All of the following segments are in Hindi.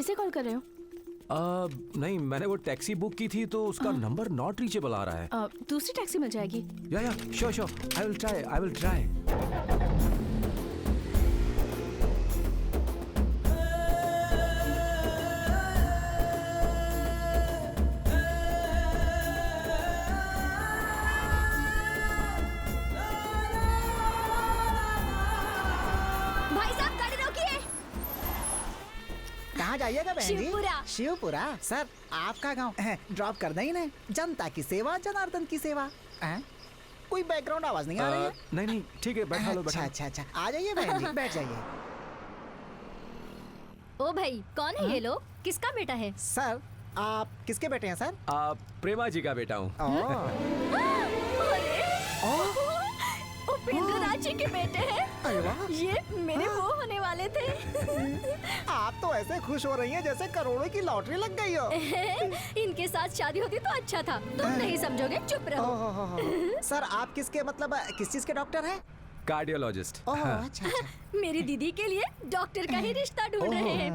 किसे कॉल कर रहे हो? नहीं, मैंने वो टैक्सी बुक की थी तो उसका नंबर नॉट रीचेबल आ रहा है। दूसरी टैक्सी मिल जाएगी। या श्योर, आई विल ट्राई। कहाँ जाइएगा बहन जी? शिवपुरा। शिवपुरा? सर आपका गांव ड्रॉप कर दें इन्हें। जनता की सेवा जनार्दन की सेवा। कोई बैकग्राउंड आवाज नहीं आ रही है? नहीं, ठीक है, बैठा लो। अच्छा, आ जाइए बहन जी, बैठ जाइए। ओ भाई, कौन है ये लोग? किसका बेटा है? सर आप किसके बेटे हैं सर? प्रेमा जी का बेटा हूँ। उपेंद्र नाथ जी के बेटे हैं। अरे वाह, ये मेरे वो होने वाले थे। आप तो ऐसे खुश हो रही हैं जैसे करोड़ों की लॉटरी लग गई हो। इनके साथ शादी होती तो अच्छा था। तुम नहीं समझोगे, चुप रहो। सर आप किसके मतलब किस चीज के डॉक्टर हैं? कार्डियोलॉजिस्ट। अच्छा। मेरी दीदी के लिए डॉक्टर का ही रिश्ता ढूंढ रहे हैं।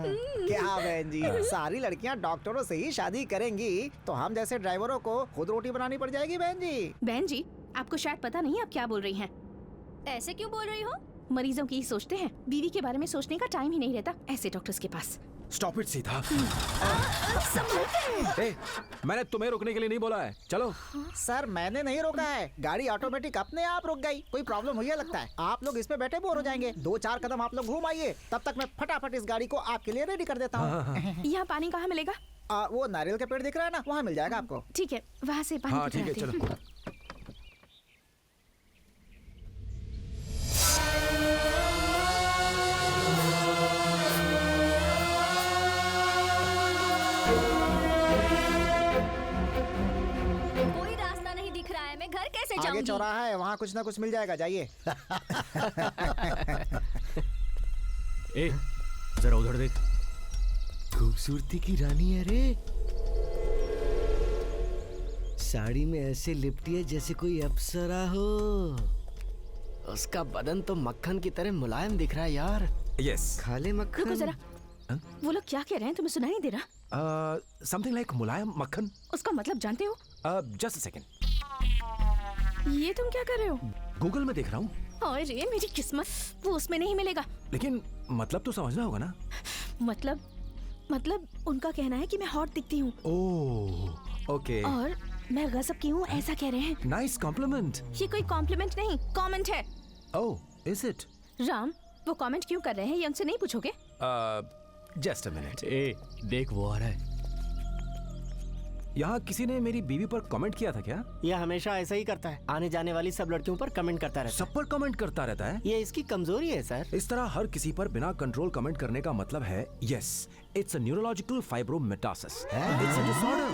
क्या बहन जी, सारी लड़कियां डॉक्टरों से ही शादी करेंगी तो हम जैसे ड्राइवरों को खुद रोटी बनानी पड़ जाएगी बहन जी। बहन जी, आपको शायद पता नहीं आप क्या बोल रही हैं। ऐसे क्यों बोल रही हो? मरीजों की ही सोचते हैं, बीवी के बारे में सोचने का टाइम ही नहीं रहता ऐसे डॉक्टर्स के पास। Stop it Sita. मैंने तुम्हें रोकने के लिए नहीं बोला है, चलो। सर मैंने नहीं रोका है, गाड़ी ऑटोमेटिक अपने आप रुक गई। कोई प्रॉब्लम हुई है लगता है। आप लोग इस पे बैठे बोर हो जाएंगे। 2-4 कदम आप लोग घूम आइए, तब तक मैं फटाफट इस गाड़ी को आपके लिए रेडी कर देता हूँ। यहाँ पानी कहाँ मिलेगा? वो नारियल के पेड़ दिख रहा है ना, वहाँ मिल जाएगा आपको। ठीक है, वहाँ से पानी हाँ ठीक है, चलो। कोई रास्ता नहीं दिख रहा है, मैं घर कैसे आगे जाऊंगी? चौराहा है, वहाँ कुछ ना कुछ मिल जाएगा, जाइए। ए, जरा उधर देख। खूबसूरती की रानी है रे। साड़ी में ऐसे लिपटी है जैसे कोई अप्सरा हो। उसका बदन तो मक्खन की तरह मुलायम दिख रहा है यार। यस। खा ले मक्खन। रुको जरा, वो लोग क्या कह रहे हैं? तुम्हें सुनाई नहीं दे रहा? समथिंग लाइक मुलायम मक्खन। उसका मतलब जानते हो? Just a second. ये तुम क्या कर रहे हो? गूगल में देख रहा हूँ। अरे मेरी किस्मत, वो उसमें नहीं मिलेगा। लेकिन मतलब तो समझना होगा ना। मतलब उनका कहना है कि मैं हॉट दिखती हूँ। Oh, okay. और मैं गजब की हूँ, ऐसा कह रहे हैं। Nice compliment. ये कोई कॉम्प्लीमेंट नहीं, कमेंट है। ओह, इज इट? राम, वो कमेंट क्यों कर रहे हैं, ये उनसे नहीं पूछोगे? Just a minute. ए, देख वो आ रहा है। यहाँ किसी ने मेरी बीवी पर कमेंट किया था क्या? यह हमेशा ऐसा ही करता है, आने जाने वाली सब लड़कियों पर कमेंट करता रहता सब पर कमेंट करता रहता है। ये इसकी कमजोरी है सर। इस तरह हर किसी पर बिना कंट्रोल कमेंट करने का मतलब है yes, it's a neurological fibromatosis. It's a disorder.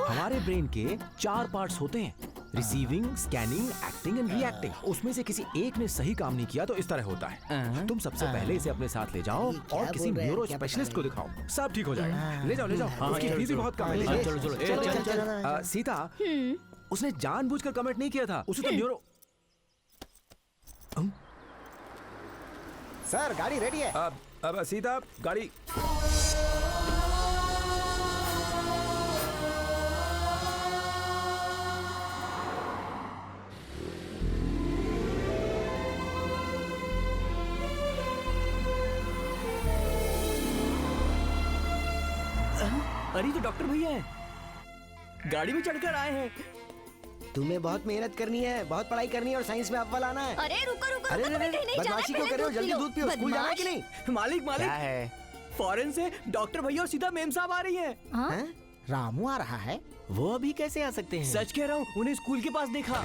हमारे ब्रेन के 4 पार्ट्स होते हैं, receiving, scanning, acting and reacting. उसमें से किसी एक ने सही काम नहीं किया तो इस तरह होता है। तुम सबसे पहले इसे अपने साथ ले जाओ और किसी न्यूरो स्पेशलिस्ट को दिखाओ, सब ठीक हो जाएगा। ले जाओ। उसकी फीस भी बहुत कम है। चलो। सीता, उसने जानबूझकर कमेंट नहीं किया था, उसे तो न्यूरो। सर गाड़ी रेडी है। अब सीता, गाड़ी। अरे तो डॉक्टर भैया हैं, गाड़ी में चढ़कर आए हैं। तुम्हें बहुत मेहनत करनी है, बहुत पढ़ाई करनी है और साइंस में अव्वल आना है। अरे रुको, अरे बदमाशी क्यों कर रहे हो? जल्दी दूध पियो, स्कूल जाना है कि नहीं? मालिक क्या है? फॉरेन से डॉक्टर भैया और सीधा मेम साहब आ रही हैं। हैं? रामू आ रहा है। वो अभी कैसे आ सकते हैं? सच कह रहा हूँ, उन्हें स्कूल के पास देखा।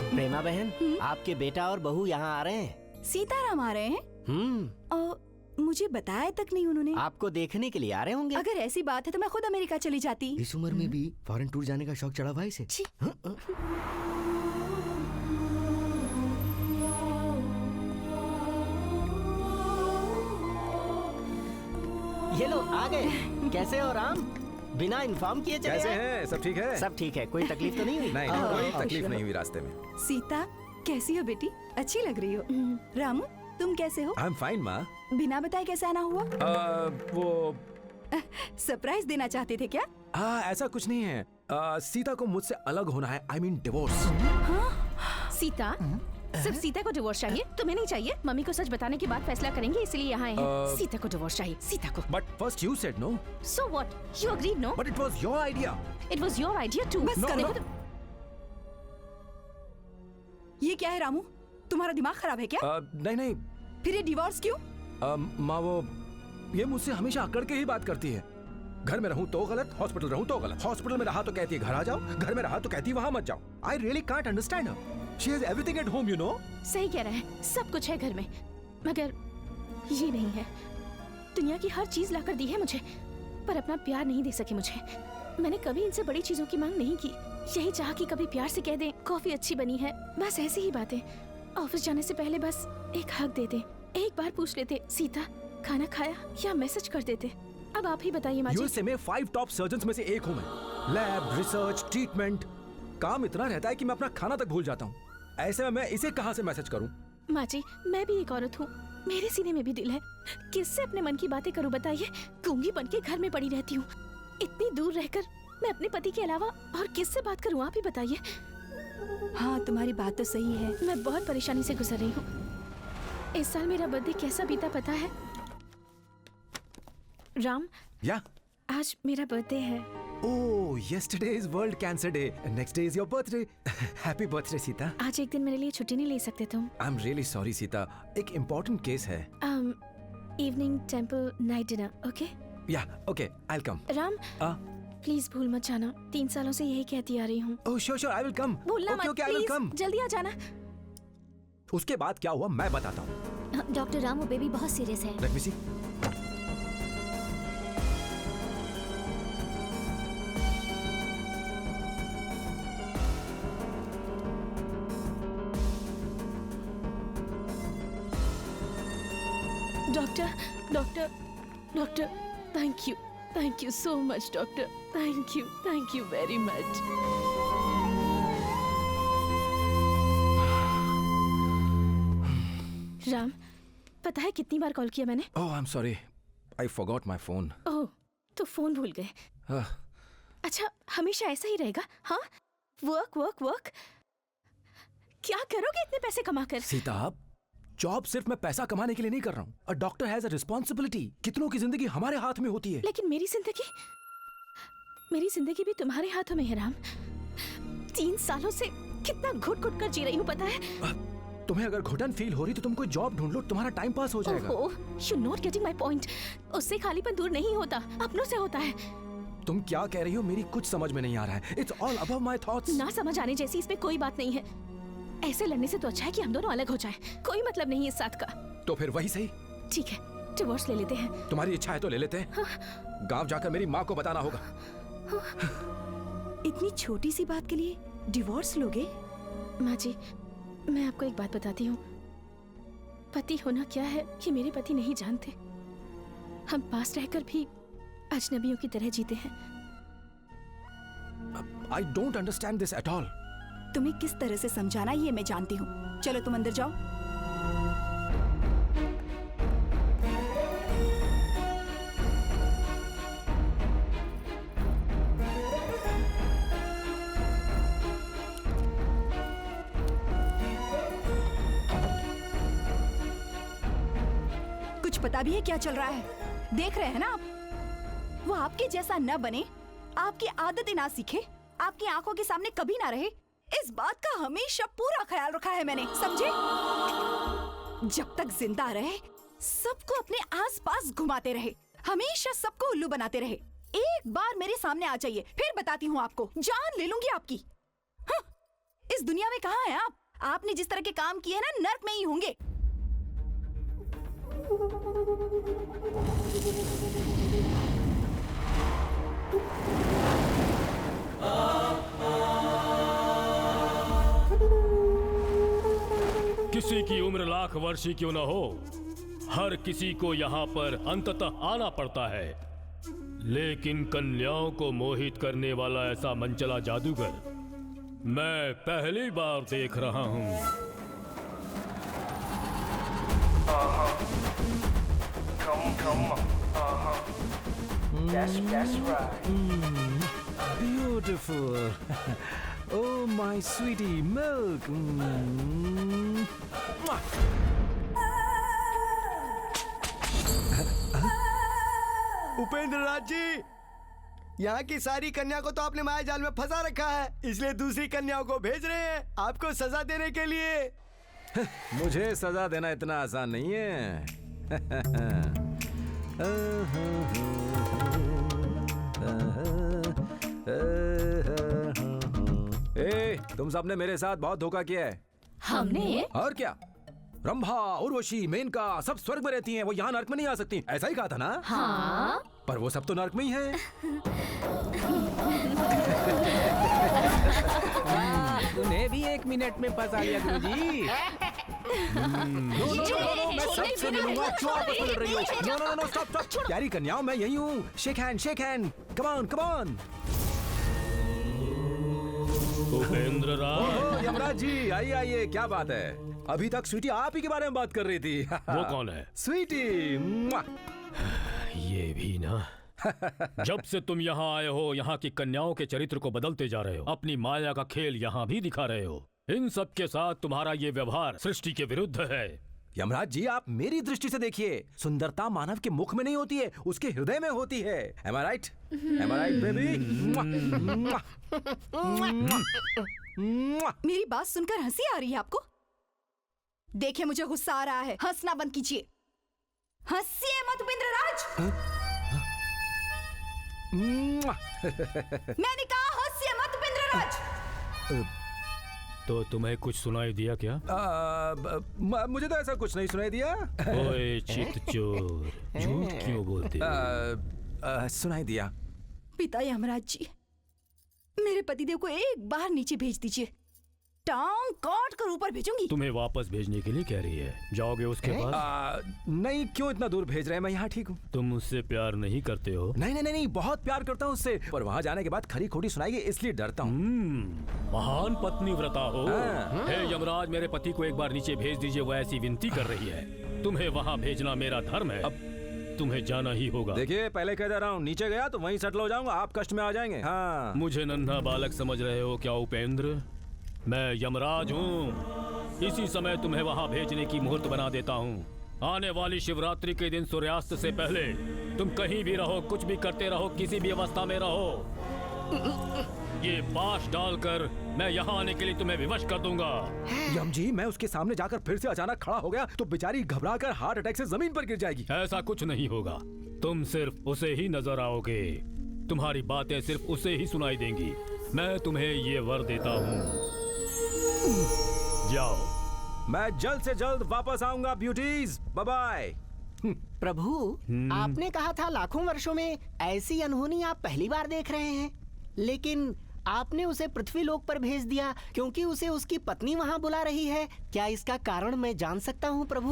प्रेमा बहन, आपके बेटा और बहू यहाँ आ रहे हैं। सीताराम आ रहे हैं? मुझे बताया तक नहीं उन्होंने। आपको देखने के लिए आ रहे होंगे। अगर ऐसी बात है तो मैं खुद अमेरिका चली जाती। इस उम्र में भी फॉरेन टूर जाने का शौक चढ़ा भाई से। ये लो आ गए। कैसे हो राम? बिना इन्फॉर्म किए चले कैसे आए? हैं? सब ठीक है? सब ठीक है, कोई तकलीफ तो नहीं हुई? नहीं, कोई तकलीफ नहीं हुई रास्ते में। सीता कैसी हो बेटी? अच्छी लग रही हो। रामू तुम कैसे हो? आई एम फाइन माँ। बिना बताए कैसे आना हुआ? वो सरप्राइज देना चाहते थे क्या? ऐसा कुछ नहीं है। सीता को मुझसे अलग होना है। I mean divorce. सीता, सिर्फ सीता को डिवोर्स चाहिए, तुम्हें नहीं चाहिए? मम्मी को सच बताने के बाद फैसला करेंगे, इसलिए यहाँ आए हैं। सीता को डिवोर्स चाहिए, सीता को। But first you said no. So what? You agreed, no? But it was your idea. It was your idea too. बस No, करो। no. ये क्या है रामू? तुम्हारा दिमाग खराब है क्या? नहीं नहीं फिर ये डिवोर्स क्यों? माँ, वो ये मुझसे हमेशा अकड़ के ही बात करती है। घर में रहूं तो गलत, हॉस्पिटल रहूं तो गलत। हॉस्पिटल में रहा तो कहती है घर आ जाओ, घर में रहा तो कहती है वहां मत जाओ। I really can't understand her. She has everything at home, you know. सही कह रहा है, सब कुछ है घर में, मगर ये नहीं है। दुनिया की हर चीज लाकर दी है मुझे, पर अपना प्यार नहीं दे सके मुझे। मैंने कभी इनसे बड़ी चीजों की मांग नहीं की। यही चाहा कि कभी प्यार से कह दें कॉफी अच्छी बनी है, बस ऐसी ही बातें। ऑफिस जाने से पहले बस एक हक दे दे, एक बार पूछ लेते सीता खाना खाया, या मैसेज कर देते। अब आप ही बताइए माँ जी। यूएसए में 5 टॉप सर्जन्स में से एक हूं मैं। लैब, रिसर्च, ट्रीटमेंट, काम इतना रहता है कि मैं अपना खाना तक भूल जाता हूँ। ऐसे में मैं इसे कहाँ से मैसेज करूँ? माँ जी, मैं भी एक औरत हूँ, मेरे सीने में भी दिल है। किससे अपने मन की बातें करूँ बताइए? गूंगी बन के घर में पड़ी रहती हूँ। इतनी दूर रहकर मैं अपने पति के अलावा और किससे बात करूँ, आप ही बताइए। हाँ तुम्हारी बात तो सही है। मैं बहुत परेशानी से गुजर रही हूँ। इस साल मेरा बर्थडे कैसा बीता पता है? राम, या आज मेरा बर्थडे है। ओह, yesterday is World Cancer Day. Next day is your birthday. Happy birthday, Sita. आज एक दिन मेरे लिए छुट्टी नहीं ले सकते तुम? I'm really sorry, Sita. एक important case है। Evening temple night dinner, okay? Yeah, okay, I'll come. Ram, please भूल मत जाना। 3 सालों से यही कहती आ रही हूँ। Oh, sure, I will come. भूलना Okay, मत, okay, I will come. Please जल्दी आ जाना। उसके बाद क्या हुआ मैं बताता हूँ। डॉक्टर राम, वो बेबी बहुत सीरियस है। Let me see. Doctor, doctor, doctor, thank you so much doctor, thank you very much. Ram, पता है कितनी बार कॉल किया मैंने? Oh, I'm sorry. I forgot my phone. ओह, तो फोन भूल गए। अच्छा, हमेशा ऐसा ही रहेगा? हाँ, वर्क वर्क वर्क। क्या करोगे इतने पैसे कमाकर? सीता, जॉब सिर्फ मैं पैसा कमाने के लिए नहीं कर रहा हूँ। A doctor has a responsibility. कितनों की जिंदगी हमारे हाथ में होती है। लेकिन मेरी जिंदगी भी तुम्हारे हाथों में है राम। 3 सालों से कितना घुट घुट कर जी रही हूँ पता है? तुम्हें अगर घुटन फील हो रही तो तुम कोई जॉब ढूंढ लो, तुम्हारा टाइम पास हो जाएगा। You not getting my point. उससे खालीपन दूर नहीं होता, अपनों से होता है। तुम क्या कह रही हो? मेरी कुछ समझ में नहीं आ रहा है। It's all above my thoughts. ना समझ आने जैसी इसमें कोई बात नहीं है। ऐसे लड़ने से तो अच्छा है कि हम दोनों अलग हो जाएं। कोई मतलब नहीं इस साथ का। तो फिर वही सही। ठीक है, डिवोर्स ले लेते हैं। तुम्हारी इच्छा है तो ले लेते हैं। गांव जाकर मेरी माँ को बताना होगा। इतनी छोटी सी बात के लिए डिवोर्स लोगे? माँ जी, मैं आपको एक बात बताती हूँ। पति होना क्या है कि मेरे पति नहीं जानते। हम पास रहकर भी अजनबियों की तरह जीते हैं। I don't understand this at all. तुम्हें किस तरह से समझाना ये मैं जानती हूँ। चलो तुम अंदर जाओ। कुछ पता भी है क्या चल रहा है? देख रहे हैं ना आप? वो आपके जैसा न बने, आपकी आदतें ना सीखे, आपकी आंखों के सामने कभी ना रहे, इस बात का हमेशा पूरा ख्याल रखा है मैंने, समझे? जब तक जिंदा रहे सबको अपने आसपास घुमाते रहे, हमेशा सबको उल्लू बनाते रहे। एक बार मेरे सामने आ जाइए, फिर बताती हूँ आपको, जान ले लूंगी आपकी। हाँ, इस दुनिया में कहाँ हैं आप? आपने जिस तरह के काम किए हैं ना, नर्क में ही होंगे। किसी की उम्र लाख वर्ष ही क्यों न हो, हर किसी को यहाँ पर अंततः आना पड़ता है, लेकिन कन्याओं को मोहित करने वाला ऐसा मनचला जादूगर मैं पहली बार देख रहा हूँ। That's right. Beautiful. Oh my sweetie milk. Mwah. Upendra Raj ji, यहाँ की सारी कन्या को तो आपने माया जाल में फंसा रखा है, इसलिए दूसरी कन्याओं को भेज रहे हैं आपको सजा देने के लिए। मुझे सजा देना इतना आसान नहीं है। ए, तुम सबने मेरे साथ बहुत धोखा किया है। हमने? और क्या, रंभा, उर्वशी, मेनका सब स्वर्ग में रहती हैं, वो यहाँ नर्क में नहीं आ सकती, ऐसा ही कहा था ना? हाँ। पर वो सब तो नर्क में ही है। उन्हें भी 1 मिनट में फंसा लिया गुरुजी। नो, मैं सबसे मिलूंगा, क्यों आपस में लड़ रही हो? No, stop. प्यारी कन्याओं, मैं यही हूँ। Shake hand, come on. Upendra Raj. Yamraj ji, आइए, क्या बात है? अभी तक स्वीटी आप ही के बारे में बात कर रही थी। वो कौन है? स्वीटी। ये भी ना। जब से तुम यहाँ आए हो, यहाँ की कन्याओं के चरित्र को बदलते जा रहे हो, अपनी माया का खेल यहाँ भी दिखा रहे हो। इन सब के साथ तुम्हारा ये व्यवहार सृष्टि के विरुद्ध है। यमराज जी, आप मेरी दृष्टि से देखिए, सुंदरता मानव के मुख में नहीं होती है, उसके हृदय में होती है। Am I right? बेबी? मेरी बात सुनकर हंसी आ रही है आपको? देखिए, मुझे गुस्सा आ रहा है, हंसना बंद कीजिए। हंसिए मत उपेंद्र राज। मैंने कहा हंसिए मत उपेंद्र राज। तो तुम्हें कुछ सुनाई दिया क्या? मुझे तो ऐसा कुछ नहीं सुनाई दिया। ओए चित्तचोर, झूठ क्यों बोलते? सुनाई दिया। पिता यमराज जी, मेरे पतिदेव को एक बार नीचे भेज दीजिए, टांग काट कर ऊपर भेजूंगी। तुम्हें वापस भेजने के लिए कह रही है, जाओगे उसके पास? नहीं, क्यों इतना दूर भेज रहे हैं? मैं यहाँ ठीक हूँ। तुम मुझसे प्यार नहीं करते हो? नहीं, बहुत प्यार करता हूँ उससे, पर वहाँ जाने के बाद खरी खोटी सुनाएगी, इसलिए डरता हूँ। महान पत्नी व्रता हो। हे यमराज, मेरे पति को एक बार नीचे भेज दीजिए, वो ऐसी विनती कर रही है। तुम्हें वहाँ भेजना मेरा धर्म है, अब तुम्हें जाना ही होगा। देखिए, पहले कह दे रहा हूँ, नीचे गया तो वहीं सेटल हो जाऊंगा, आप कष्ट में आ जाएंगे। हाँ। मुझे नन्हा बालक समझ रहे हो क्या उपेंद्र? मैं यमराज हूँ। इसी समय तुम्हें वहाँ भेजने की मुहूर्त बना देता हूँ। आने वाली शिवरात्रि के दिन सूर्यास्त से पहले तुम कहीं भी रहो, कुछ भी करते रहो, किसी भी अवस्था में रहो, ये पाश डालकर मैं यहाँ आने के लिए तुम्हें विवश कर दूंगा। यम जी, मैं उसके सामने जाकर फिर से अचानक खड़ा हो गया तो बेचारी घबराकर हार्ट अटैक से जमीन पर गिर जाएगी। ऐसा कुछ नहीं होगा, तुम सिर्फ उसे ही नजर आओगे, तुम्हारी बातें सिर्फ उसे ही सुनाई देंगी। मैं तुम्हें ये वर देता हूँ, जाओ। मैं जल्द से जल्द वापस आऊंगा ब्यूटीज, बाय बाय। प्रभु, आपने कहा था लाखों वर्षों में ऐसी अनहोनी आप पहली बार देख रहे हैं, लेकिन आपने उसे पृथ्वी लोक पर भेज दिया क्योंकि उसे उसकी पत्नी वहां बुला रही है। क्या इसका कारण मैं जान सकता हूं प्रभु?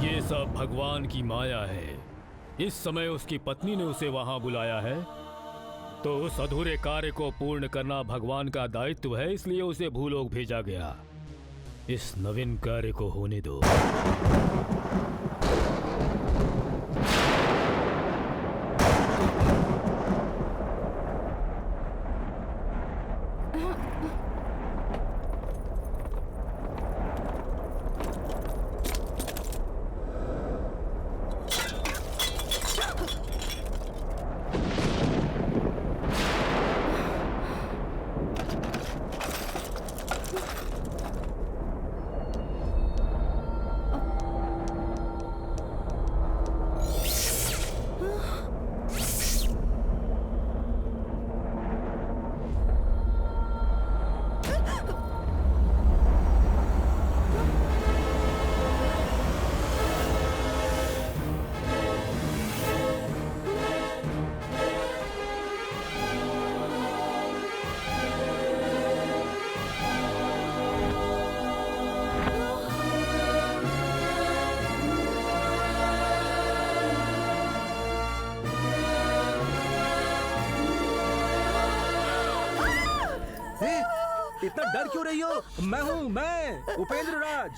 ये सब भगवान की माया है। इस समय उसकी पत्नी ने उसे वहां बुलाया है, तो उस अधूरे कार्य को पूर्ण करना भगवान का दायित्व है, इसलिए उसे भूलोक भेजा गया। इस नवीन कार्य को होने दो। डर क्यों रही हो? मैं उपेंद्र राज।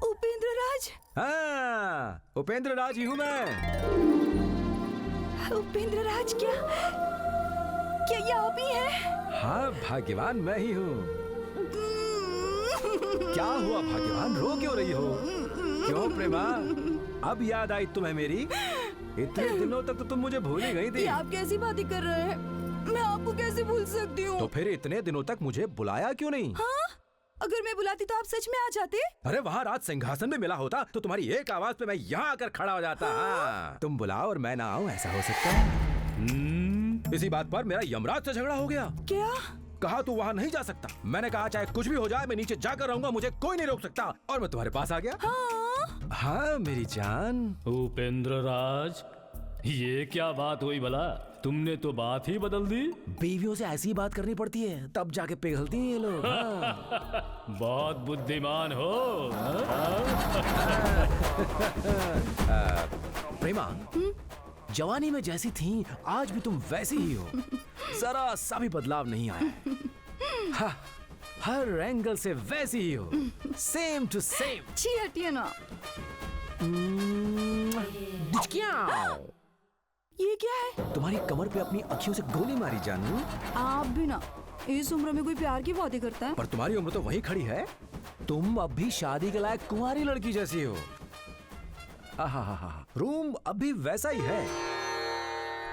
उपेंद्र राज? हाँ, उपेंद्र राज ही हूँ मैं। उपेंद्र राज, क्या ये आप ही हैं? हाँ भाग्यवान मैं ही हूँ। क्या हुआ भाग्यवान, रो क्यों रही हो? क्यों प्रेमा, अब याद आई तुम्हें मेरी? इतने दिनों तक तो तुम मुझे भूल ही गई थी। ये आप कैसी बातें कर रहे हैं? मैं आपको कैसे भूल सकती हूँ? तो फिर इतने दिनों तक मुझे बुलाया क्यों नहीं? हाँ? अगर मैं बुलाती तो आप सच में आ जाते? अरे वहाँ रात सिंहासन में मिला होता तो तुम्हारी एक आवाज पे मैं यहाँ आकर खड़ा हो जाता। हाँ। तुम बुलाओ और मैं ना आऊँ, ऐसा हो सकता है? इसी बात पर मेरा यमराज से झगड़ा हो गया। क्या? कहा तू वहाँ नहीं जा सकता। मैंने कहा चाहे कुछ भी हो जाए मैं नीचे जाकर रहूंगा, मुझे कोई नहीं रोक सकता। और मैं तुम्हारे पास आ गया। हाँ मेरी जान। उपेंद्र राज, ये क्या बात हुई भला? तुमने तो बात ही बदल दी। बीवियों से ऐसी बात करनी पड़ती है, तब जाके पिघलती हैं ये लोग। हाँ। बहुत बुद्धिमान हो। प्रेमा, जवानी में जैसी थी आज भी तुम वैसी ही हो। जरा सा भी बदलाव नहीं आया। हाँ, हर एंगल से वैसी ही हो, सेम टू सेम। छी हटिए ना। ये क्या है? तुम्हारी कमर पे अपनी अखियों से गोली मारी जानू। आप भी ना, इस उम्र में कोई प्यार की बातें करता है? पर तुम्हारी उम्र तो वहीं खड़ी है। तुम अब भी शादी के लायक कुंवारी लड़की जैसी हो। रूम अभी वैसा ही है।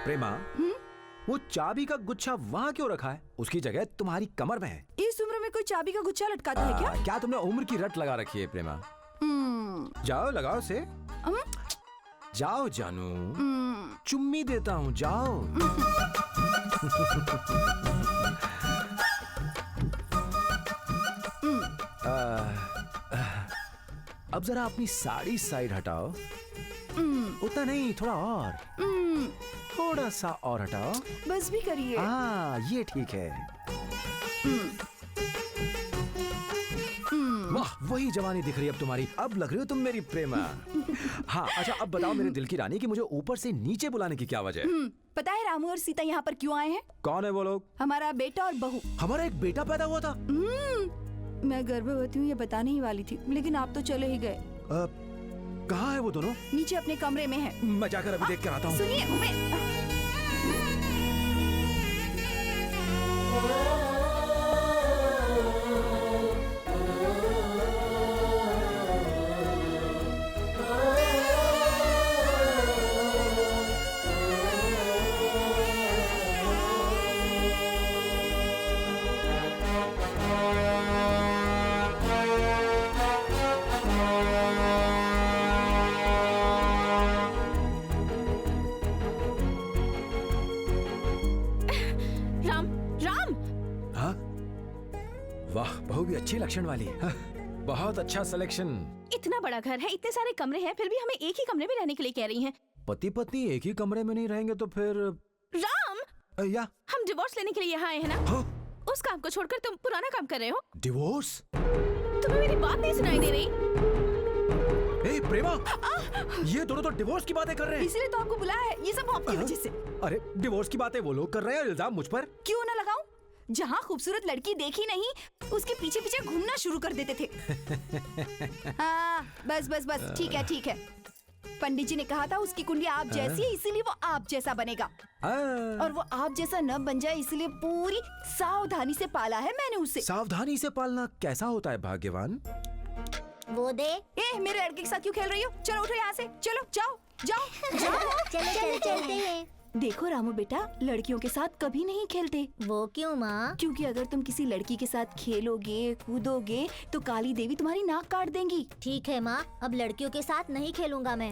प्रेमा, वो चाबी का गुच्छा वहाँ क्यों रखा है? उसकी जगह तुम्हारी कमर में है। इस उम्र में कोई चाबी का गुच्छा लटकाता है क्या? क्या तुमने उम्र की रट लगा रखी है प्रेमा? जाओ लगाओ से। जाओ जानू, चुम्मी देता हूँ, जाओ। अब जरा अपनी साड़ी साइड हटाओ। उतना नहीं, थोड़ा और, थोड़ा सा और हटाओ। बस भी करिए। हाँ ये ठीक है। वाह, वही जवानी दिख रही है अब तुम्हारी। अब लग रही हो तुम मेरी प्रेमा। हाँ अच्छा, अब बताओ मेरे दिल की रानी कि मुझे ऊपर से नीचे बुलाने की क्या वजह है? पता है रामू और सीता यहाँ पर क्यों आए हैं? कौन है वो लोग? हमारा बेटा और बहू। हमारा एक बेटा पैदा हुआ था। मैं गर्भवती हूँ ये बताने ही वाली थी, लेकिन आप तो चले ही गए। कहाँ है वो दोनों? नीचे अपने कमरे में है। मैं जाकर अभी देख कर आता हूँ। सुनिए, बहू भी अच्छी लक्षण वाली है। बहुत अच्छा सिलेक्शन। इतना बड़ा घर है, इतने सारे कमरे हैं, फिर भी हमें एक ही कमरे में रहने के लिए कह रही हैं। पति पत्नी एक ही कमरे में नहीं रहेंगे तो फिर? राम, या हम डिवोर्स लेने के लिए यहाँ आए हैं ना? हाँ? उस काम को छोड़कर तुम पुराना काम कर रहे हो। डिवोर्स? तुम्हें मेरी बात नहीं सुनाई दे रही? ए प्रेमा, ये दोनों तो डिवोर्स की बातें कर रहे हैं। इसलिए तो आपको बुलाया है, ये सब आपकी वजह से। अरे डिवोर्स की बातें वो लोग कर रहे हैं, इल्जाम मुझ पर क्यों ना लगाऊं? जहाँ खूबसूरत लड़की देखी नहीं, उसके पीछे पीछे घूमना शुरू कर देते थे। हाँ, बस बस बस, ठीक है ठीक है। पंडित जी ने कहा था उसकी कुंडली आप जैसी है, इसीलिए वो आप जैसा बनेगा। और वो आप जैसा न बन जाए, इसलिए पूरी सावधानी से पाला है मैंने उसे। सावधानी से पालना कैसा होता है भाग्यवान? वो दे। मेरे लड़के के साथ क्यों खेल रही हो? चलो उठो यहाँ से, चलो जाओ जाओ जाओ। चलते हैं। देखो रामू बेटा, लड़कियों के साथ कभी नहीं खेलते। वो क्यों माँ? क्योंकि अगर तुम किसी लड़की के साथ खेलोगे कूदोगे तो काली देवी तुम्हारी नाक काट देंगी। ठीक है माँ, अब लड़कियों के साथ नहीं खेलूंगा मैं।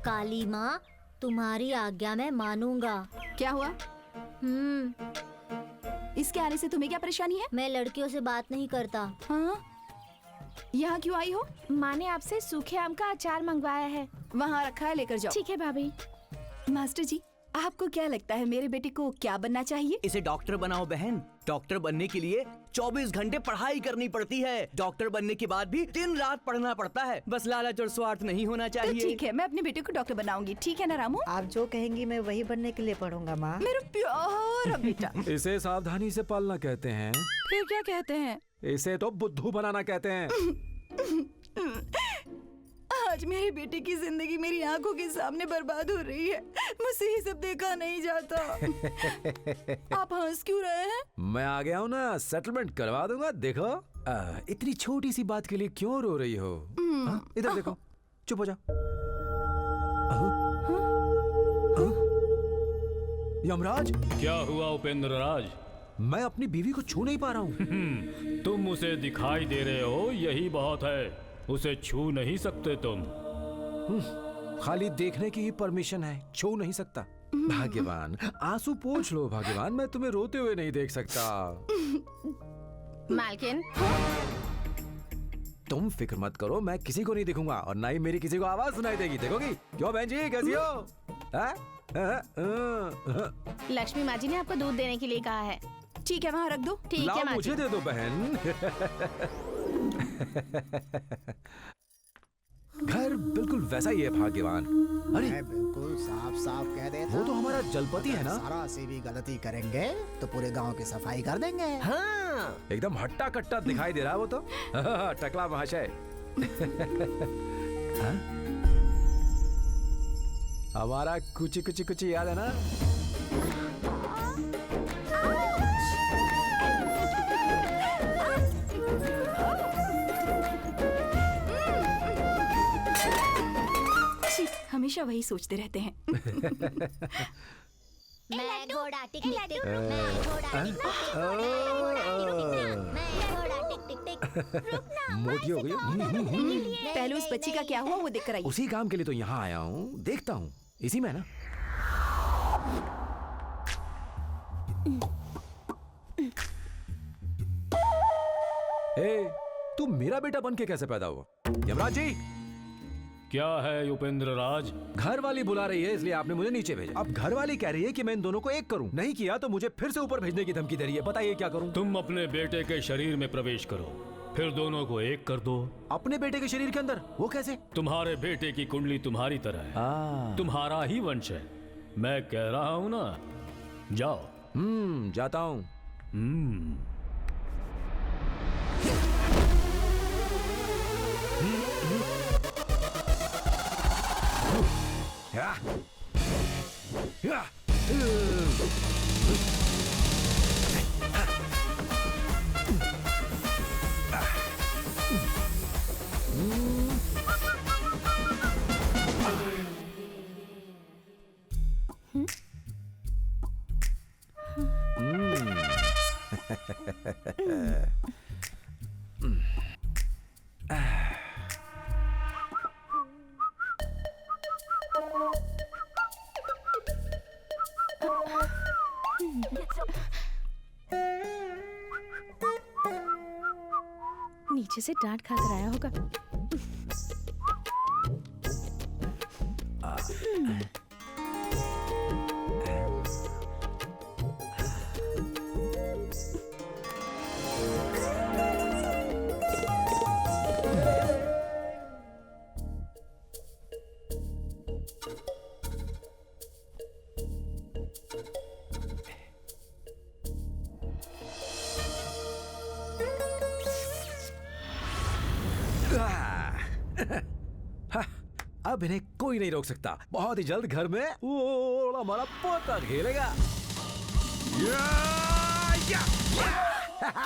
काली माँ, तुम्हारी आज्ञा मैं मानूंगा। क्या हुआ? इसके आने से तुम्हें क्या परेशानी है? मैं लड़कियों से बात नहीं करता। हाँ? यहाँ क्यों आई हो? माँ ने आपसे सूखे आम का अचार मंगवाया है। वहाँ रखा है, लेकर जाओ। ठीक है भाभी। मास्टर जी, आपको क्या लगता है मेरे बेटे को क्या बनना चाहिए? इसे डॉक्टर बनाओ बहन। डॉक्टर बनने के लिए 24 घंटे पढ़ाई करनी पड़ती है। डॉक्टर बनने के बाद भी दिन रात पढ़ना पड़ता है। बस लालच और स्वार्थ नहीं होना तो चाहिए। ठीक है, मैं अपने बेटे को डॉक्टर बनाऊंगी, ठीक है ना रामू? आप जो कहेंगी मैं वही बनने के लिए पढ़ूंगा माँ। मेरा प्यारा बेटा। इसे सावधानी से पालना कहते हैं। फिर क्या कहते हैं? इसे तो बुद्धू बनाना कहते हैं। आज मेरे बेटे की जिंदगी मेरी आंखों के सामने बर्बाद हो रही है। मुझसे ये सब देखा नहीं जाता। आप हंस क्यों रहे हैं? मैं आ गया हूँ ना, सेटलमेंट करवा दूंगा। देखो इतनी छोटी सी बात के लिए क्यों रो रही हो? इधर देखो, चुप हो जाओ। यमराज, क्या हुआ उपेंद्र राज? मैं अपनी बीवी को छू नहीं पा रहा हूँ। तुम उसे दिखाई दे रहे हो, यही बहुत है। उसे छू नहीं सकते तुम। खाली देखने की ही परमिशन है, छू नहीं सकता। भाग्यवान, आंसू पोंछ लो भाग्यवान, मैं तुम्हें रोते हुए नहीं देख सकता। मालकिन, तुम फिक्र मत करो, मैं किसी को नहीं दिखूंगा और ना ही मेरी किसी को आवाज सुनाई देगी। देखोगी? क्यों बहन जी, कैसी हो? लक्ष्मी माँ जी ने आपको दूध देने के लिए कहा है। ठीक है, वहाँ रख दो। ठीक है लाओ, माँ जी। मुझे दे दो बहन। घर बिल्कुल वैसा ही है भाग्यवान। अरे मैं बिल्कुल साफ साफ कह देता वो तो हमारा जलपति है ना। सारा से भी गलती करेंगे तो पूरे गांव की सफाई कर देंगे। हाँ, एकदम हट्टा कट्टा दिखाई दे रहा है वो तो। टकला महाशय। हाँ? हमारा कुची कुची कुची याद है ना? हमेशा वही सोचते रहते हैं। मैं घोड़ा टिक टिक टिक, मैं घोड़ा टिक टिक टिक, मैं घोड़ा टिक टिक टिक। रुकना, मोटी हो गई। पहले उस बच्ची का क्या हुआ वो देख कर आइए। उसी काम के लिए तो यहाँ आया हूँ, देखता हूँ। इसी में है ना? ए, तू मेरा बेटा बन के कैसे पैदा हुआ? यमराज जी, क्या है उपेंद्र राज? घर वाली बुला रही है इसलिए आपने मुझे नीचे भेजा। अब घर वाली कह रही है कि मैं इन दोनों को एक करूं। नहीं किया तो मुझे फिर से ऊपर भेजने की धमकी दे रही है। बताइए क्या करूं? तुम अपने बेटे के शरीर में प्रवेश करो, फिर दोनों को एक कर दो। अपने बेटे के शरीर के अंदर? वो कैसे? तुम्हारे बेटे की कुंडली तुम्हारी तरह है, तुम्हारा ही वंश है। मैं कह रहा हूँ ना, जाओ। जाता हूँ। या, या, नीचे से डांट खा कर आया होगा। अब इन्हें कोई नहीं रोक सकता। बहुत ही जल्द घर में वो हमारा पोता खेलेगा। क्या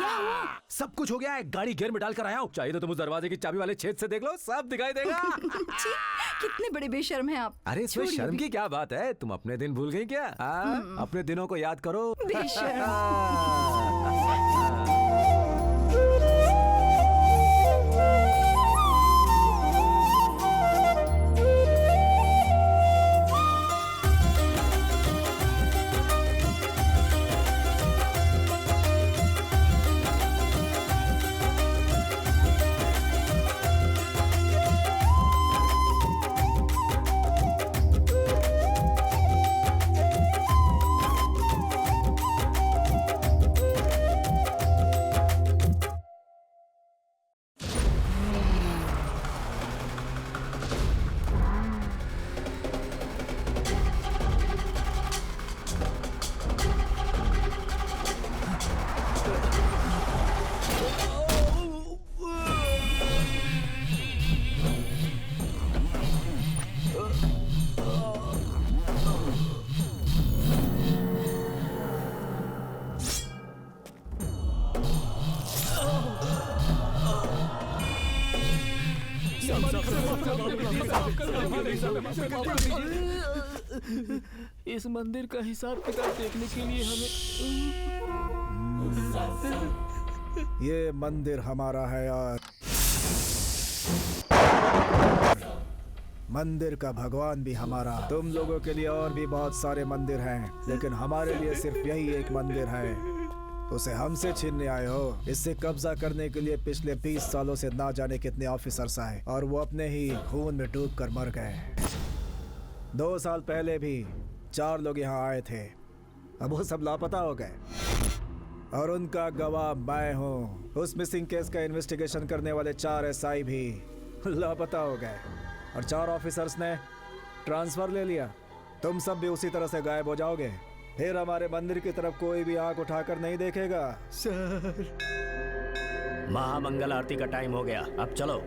हुआ? सब कुछ हो गया है, गाड़ी गियर में डालकर आया हूँ। चाहिए तो तुम उस दरवाजे की चाबी वाले छेद से देख लो, सब दिखाई देगा। छी, कितने बड़े बेशर्म हैं आप। अरे इसमें छोड़िए शर्म अभी। की क्या बात है? तुम अपने दिन भूल गई क्या? अपने दिनों को याद करो। बेशर्म। इस मंदिर का हिसाब किताब देखने के लिए हमें ये मंदिर हमारा है यार। मंदिर का भगवान भी हमारा। तुम लोगों के लिए और भी बहुत सारे मंदिर हैं, लेकिन हमारे लिए सिर्फ यही एक मंदिर है। उसे हमसे छीनने आए हो। इससे कब्जा करने के लिए पिछले 20 सालों से ना जाने कितने ऑफिसर्स आए और वो अपने ही खून में डूब कर मर गए। 2 साल पहले भी 4 लोग यहाँ आए थे, अब वो सब लापता हो गए और उनका गवाह मैं हूँ। उस मिसिंग केस का इन्वेस्टिगेशन करने वाले 4 SI भी लापता हो गए और 4 ऑफिसर्स ने ट्रांसफर ले लिया। तुम सब भी उसी तरह से गायब हो जाओगे, फिर हमारे मंदिर की तरफ कोई भी आंख उठाकर नहीं देखेगा। सर, महामंगल आरती का टाइम हो गया, अब चलो।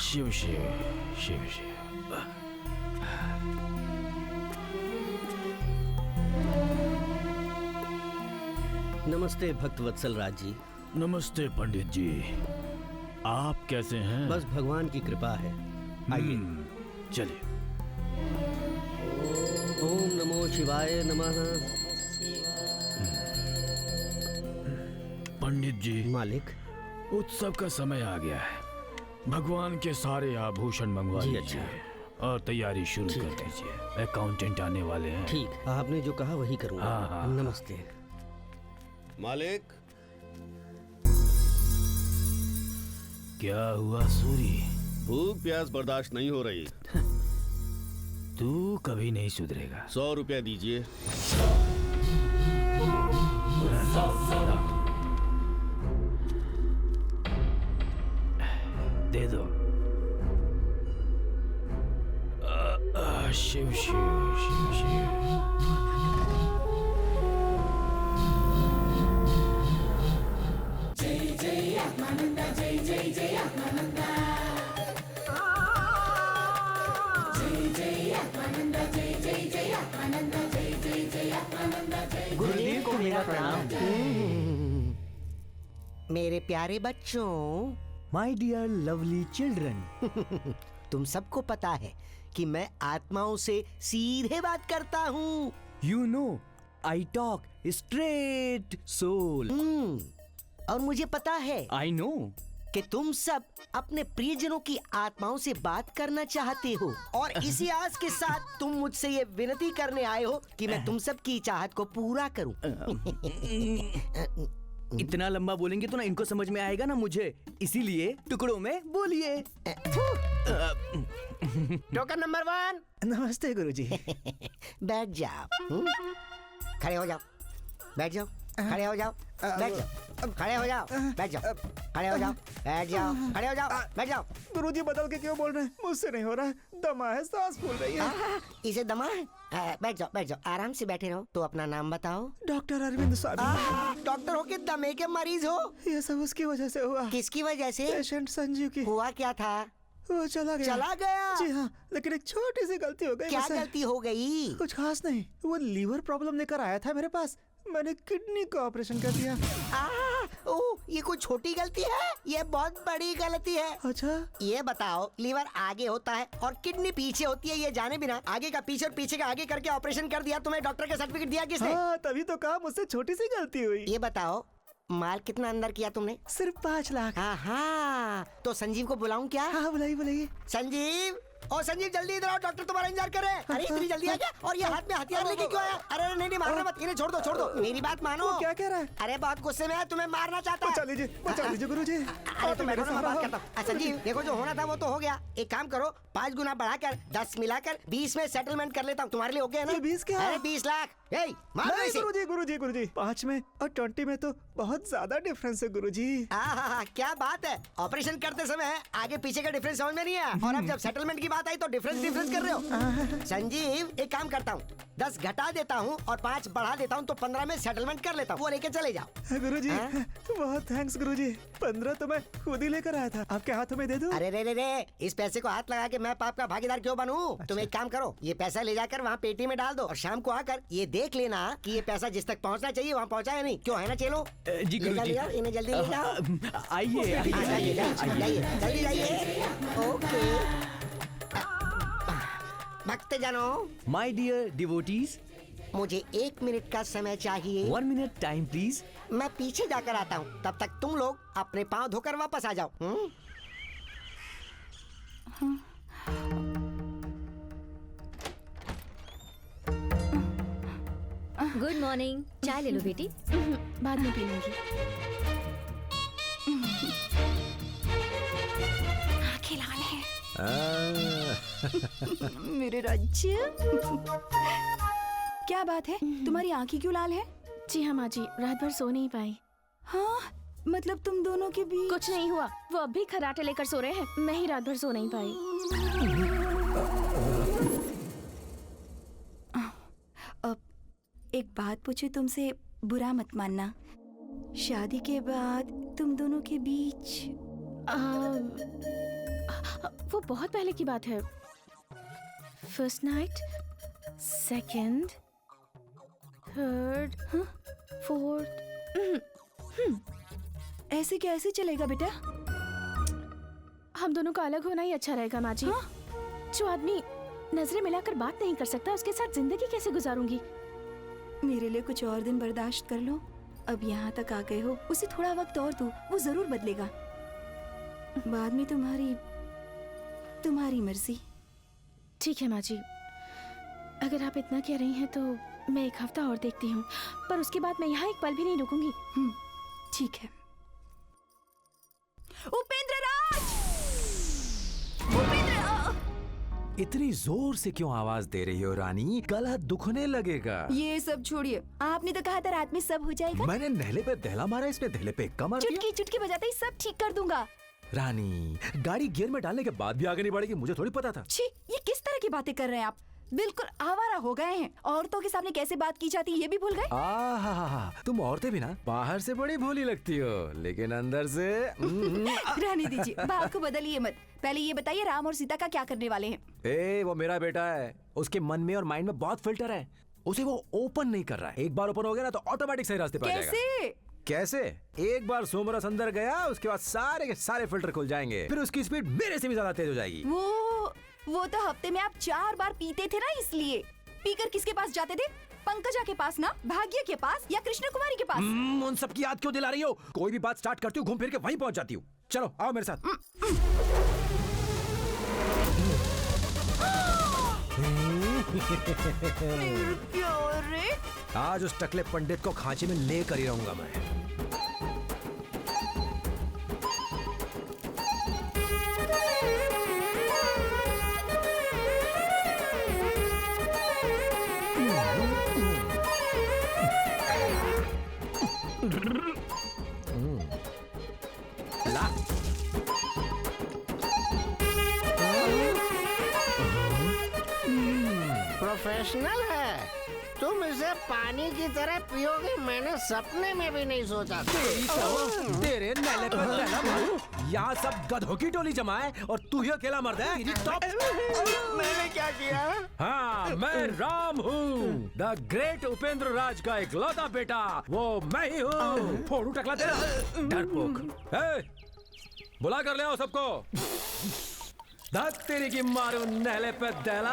शिव शिव शिव शिव। नमस्ते भक्तवत्सल राज जी। नमस्ते पंडित जी, आप कैसे हैं? बस भगवान की कृपा है। आइए चलिए। ओम नमो शिवाय नमः। पंडित जी, मालिक, उत्सव का समय आ गया है। भगवान के सारे आभूषण मंगवा जी, लीजिए और तैयारी शुरू कर दीजिए। अकाउंटेंट आने वाले हैं। ठीक, आपने जो कहा वही करूंगा। हाँ। नमस्ते मालिक। क्या हुआ सूरी? भूख प्यास बर्दाश्त नहीं हो रही। तू कभी नहीं सुधरेगा। 100 रुपया दीजिए। दे दो। शिव शिव शिव शिव। गुरुदेव को मेरा प्रणाम। मेरे प्यारे बच्चों, माय डियर लवली चिल्ड्रन, तुम सबको पता है कि मैं आत्माओं से सीधे बात करता हूँ। You know, I talk straight soul. और मुझे पता है I know कि तुम सब अपने प्रियजनों की आत्माओं से बात करना चाहते हो और इसी आस के साथ तुम मुझसे ये विनती करने आए हो कि मैं तुम सब की चाहत को पूरा करूं। इतना लंबा बोलेंगे तो ना इनको समझ में आएगा ना मुझे, इसीलिए टुकड़ों में बोलिए। Token number 1। नमस्ते गुरुजी। बैठ जाओ। खड़े हो जाओ। बैठ जाओ। खड़े हो जाओ। बैठ जाओ। खड़े हो जाओ। बैठ जाओ। खड़े हो जाओ। बैठ जाओ। खड़े हो जाओ। बैठ जाओ। गुरुजी बदल के क्यों बोल रहे हैं? मुझसे नहीं हो रहा है, दमा है, सांस फूल रही है। इसे दमा है? बैठ जाओ, बैठ जाओ, आराम से बैठे रहो। तो अपना नाम बताओ। डॉक्टर अरविंद स्वामी। डॉक्टर हो के दमे के मरीज हो? ये सब उसकी वजह से हुआ। किसकी वजह से? पेशेंट संजीव की। हुआ क्या था? वो चला गया। चला गया? जी हाँ, लेकिन एक छोटी सी गलती हो गई। क्या गलती हो गई? कुछ खास नहीं, वो लीवर प्रॉब्लम लेकर आया था मेरे पास, मैंने किडनी का ऑपरेशन कर दिया। ये कोई छोटी गलती है? ये बहुत बड़ी गलती है। अच्छा, ये बताओ, लीवर आगे होता है और किडनी पीछे होती है, ये जाने बिना आगे का पीछे और पीछे का आगे करके ऑपरेशन कर दिया। तुम्हें डॉक्टर का सर्टिफिकेट दिया किसने? हाँ, तभी तो कहा मुझसे छोटी सी गलती हुई। ये बताओ, माल कितना अंदर किया तुमने? सिर्फ 5 लाख। हाँ, तो संजीव को बुलाऊं क्या? हाँ, बुलाइए बुलाइए। संजीव, ओ संजीव जल्दी इधर आओ, डॉक्टर तुम्हारा इंतजार कर रहे हैं। अरे इतनी जल्दी आ गया? और ये हाथ में हथियार लेके क्यों आया? अरे नहीं मारना मत, इन्हें छोड़ दो, छोड़ दो, मेरी बात मानो। क्या कह रहा है? अरे बहुत गुस्से में है, तुम्हें मारना चाहता है। बचा लीजिए गुरुजी। अरे तुम बैठो ना, मैं बात करता हूँ। संजीव देखो, जो होना था वो तो हो गया। एक काम करो, 5 गुना बढ़ाकर 10 मिलाकर 20 में सेटलमेंट कर लेता हूँ। तुम्हारे लिए हो गया ना? 20 क्या? अरे 20 लाख। गुरुजी 5 में और 20 में तो बहुत ज्यादा डिफरेंस है गुरुजी। क्या बात है, ऑपरेशन करते समय आगे पीछे का डिफरेंस समझ में नहीं आया, और अब जब सेटलमेंट की बात आई तो डिफरेंस कर रहे हो। संजीव, एक काम करता हूँ, 10 घटा देता हूँ और 5 बढ़ा देता हूँ, तो 15 में सेटलमेंट कर लेता हूँ। वो लेके चले जाओ। गुरुजी, बहुत थैंक्स गुरुजी। 15 तो मैं खुद ही लेकर आया था, आपके हाथों में दे दूं? अरे रे, इस पैसे को हाथ लगा के मैं पाप का भागीदार क्यों बनूं? तुम एक काम करो, ये पैसा ले जाकर वहाँ पेटी में डाल दो और शाम को आकर ये देख लेना कि ये पैसा जिस तक पहुँचना चाहिए वहाँ पहुँचा है नहीं। क्यों, है ना? चलो जी गुरुजी। इन्हें जल्दी ले जाओ। आइए जल्दी जाइए। ओके भक्त जनो, माय डियर डिवोटीज, मुझे 1 मिनट का समय चाहिए। 1 मिनट टाइम प्लीज। मैं पीछे जाकर आता हूँ, तब तक तुम लोग अपने पाँव धोकर वापस आ जाओ। Good morning. चाय ले लो बेटी। बाद में पी लूंगी। आंखें लाल हैं। मेरे राज्य। क्या बात है, तुम्हारी आंखें क्यों लाल है? जी हाँ माँ जी, रात भर सो नहीं पाई। हाँ, मतलब तुम दोनों के बीच कुछ नहीं हुआ, वो अब भी खर्राटे लेकर सो रहे हैं। मैं ही रात भर सो नहीं पाई। अब एक बात पूछूं तुमसे, बुरा मत मानना। शादी के बाद तुम दोनों के बीच वो बहुत पहले की बात है। First night, second, third, fourth. ऐसे कैसे चलेगा बेटा? हम दोनों का अलग होना ही अच्छा रहेगा माँ जी। जो आदमी नजरें मिलाकर बात नहीं कर सकता, उसके साथ जिंदगी कैसे गुजारूंगी? मेरे लिए कुछ और दिन बर्दाश्त कर लो। अब यहाँ तक आ गए हो, उसे थोड़ा वक्त और दो, वो जरूर बदलेगा। बाद में तुम्हारी मर्जी। ठीक है माँ जी, अगर आप इतना कह रही हैं तो मैं 1 हफ्ता और देखती हूँ, पर उसके बाद मैं यहाँ एक पल भी नहीं रुकूंगी। ठीक है। उपेंद्र राज! इतनी जोर से क्यों आवाज दे रही हो रानी? गला दुखने लगेगा। ये सब छोड़िए, आपने तो कहा था रात में सब हो जाएगा। मैंने नहले पे दहला मारा, इसमें दहले पे कमर दिया। चुटकी बजाते ही सब ठीक कर दूंगा। रानी, गाड़ी गियर में डालने के बाद भी आगे नहीं बढ़ेगी, मुझे थोड़ी पता था। छी, ये किस तरह की बातें कर रहे हैं आप? बिल्कुल आवारा हो गए हैं। औरतों के सामने कैसे बात की जाती है ये भी भूल गए? तुम औरतें भी ना बाहर से बड़ी भोली लगती हो, लेकिन अंदर से रहने दीजिए, बात को बदलिए मत। पहले ये बताइए, राम और सीता का क्या करने वाले हैं? वो मेरा बेटा है, उसके मन में और माइंड में बहुत फिल्टर है, उसे वो ओपन नहीं कर रहा है। एक बार ओपन हो गया ना तो ऑटोमेटिक सही रास्ते पर आ जाएगा। कैसे? एक बार सोमरस अंदर गया, उसके बाद सारे के सारे फिल्टर खुल जाएंगे, फिर उसकी स्पीड मेरे से भी ज्यादा तेज हो जाएगी। वो तो हफ्ते में आप 4 बार पीते थे ना, इसलिए। पीकर किसके पास जाते थे? पंकजा के पास ना, भाग्य के पास या कृष्ण कुमारी के पास? उन सब की याद क्यों दिला रही हो? कोई भी बात स्टार्ट करती हूँ घूम फिर के वहीं पहुंच जाती हूँ। चलो आओ मेरे साथ। आज उस टकले पंडित को खांची में लेकर ही रहूंगा मैं। ला प्रोफेशनल है, तुम इसे पानी की तरह पियोगे, मैंने सपने में भी नहीं सोचा। तेरे नैले पर नैला मारू। यहाँ सब गधों की टोली जमा है और तू ही अकेला मर्द है। मैंने क्या किया? हाँ, मैं राम हूँ, द ग्रेट उपेंद्र राज का इकलौता बेटा, वो मैं ही हूँ। फोड़ू टकला तेरा डरपोक। बुला कर ले आओ सबको। धक तेरी की मारू नहले पे दहला।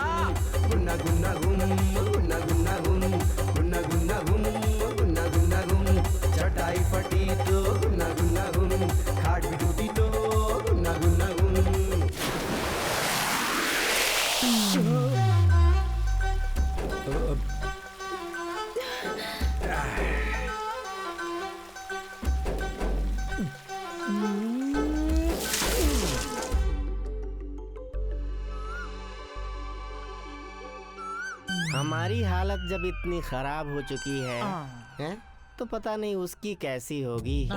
गुन्ना गुन्ना गुम, गुन्ना गुन्ना गुम, गुन्ना गुन्ना गुम, गुन्ना गुन्ना गुम। चटाई फटी तो गुन्ना गुन्ना गुम, खाट भी टूटी तो गुन्ना गुन्ना गुम। हमारी हालत जब इतनी खराब हो चुकी है, तो पता नहीं उसकी कैसी होगी।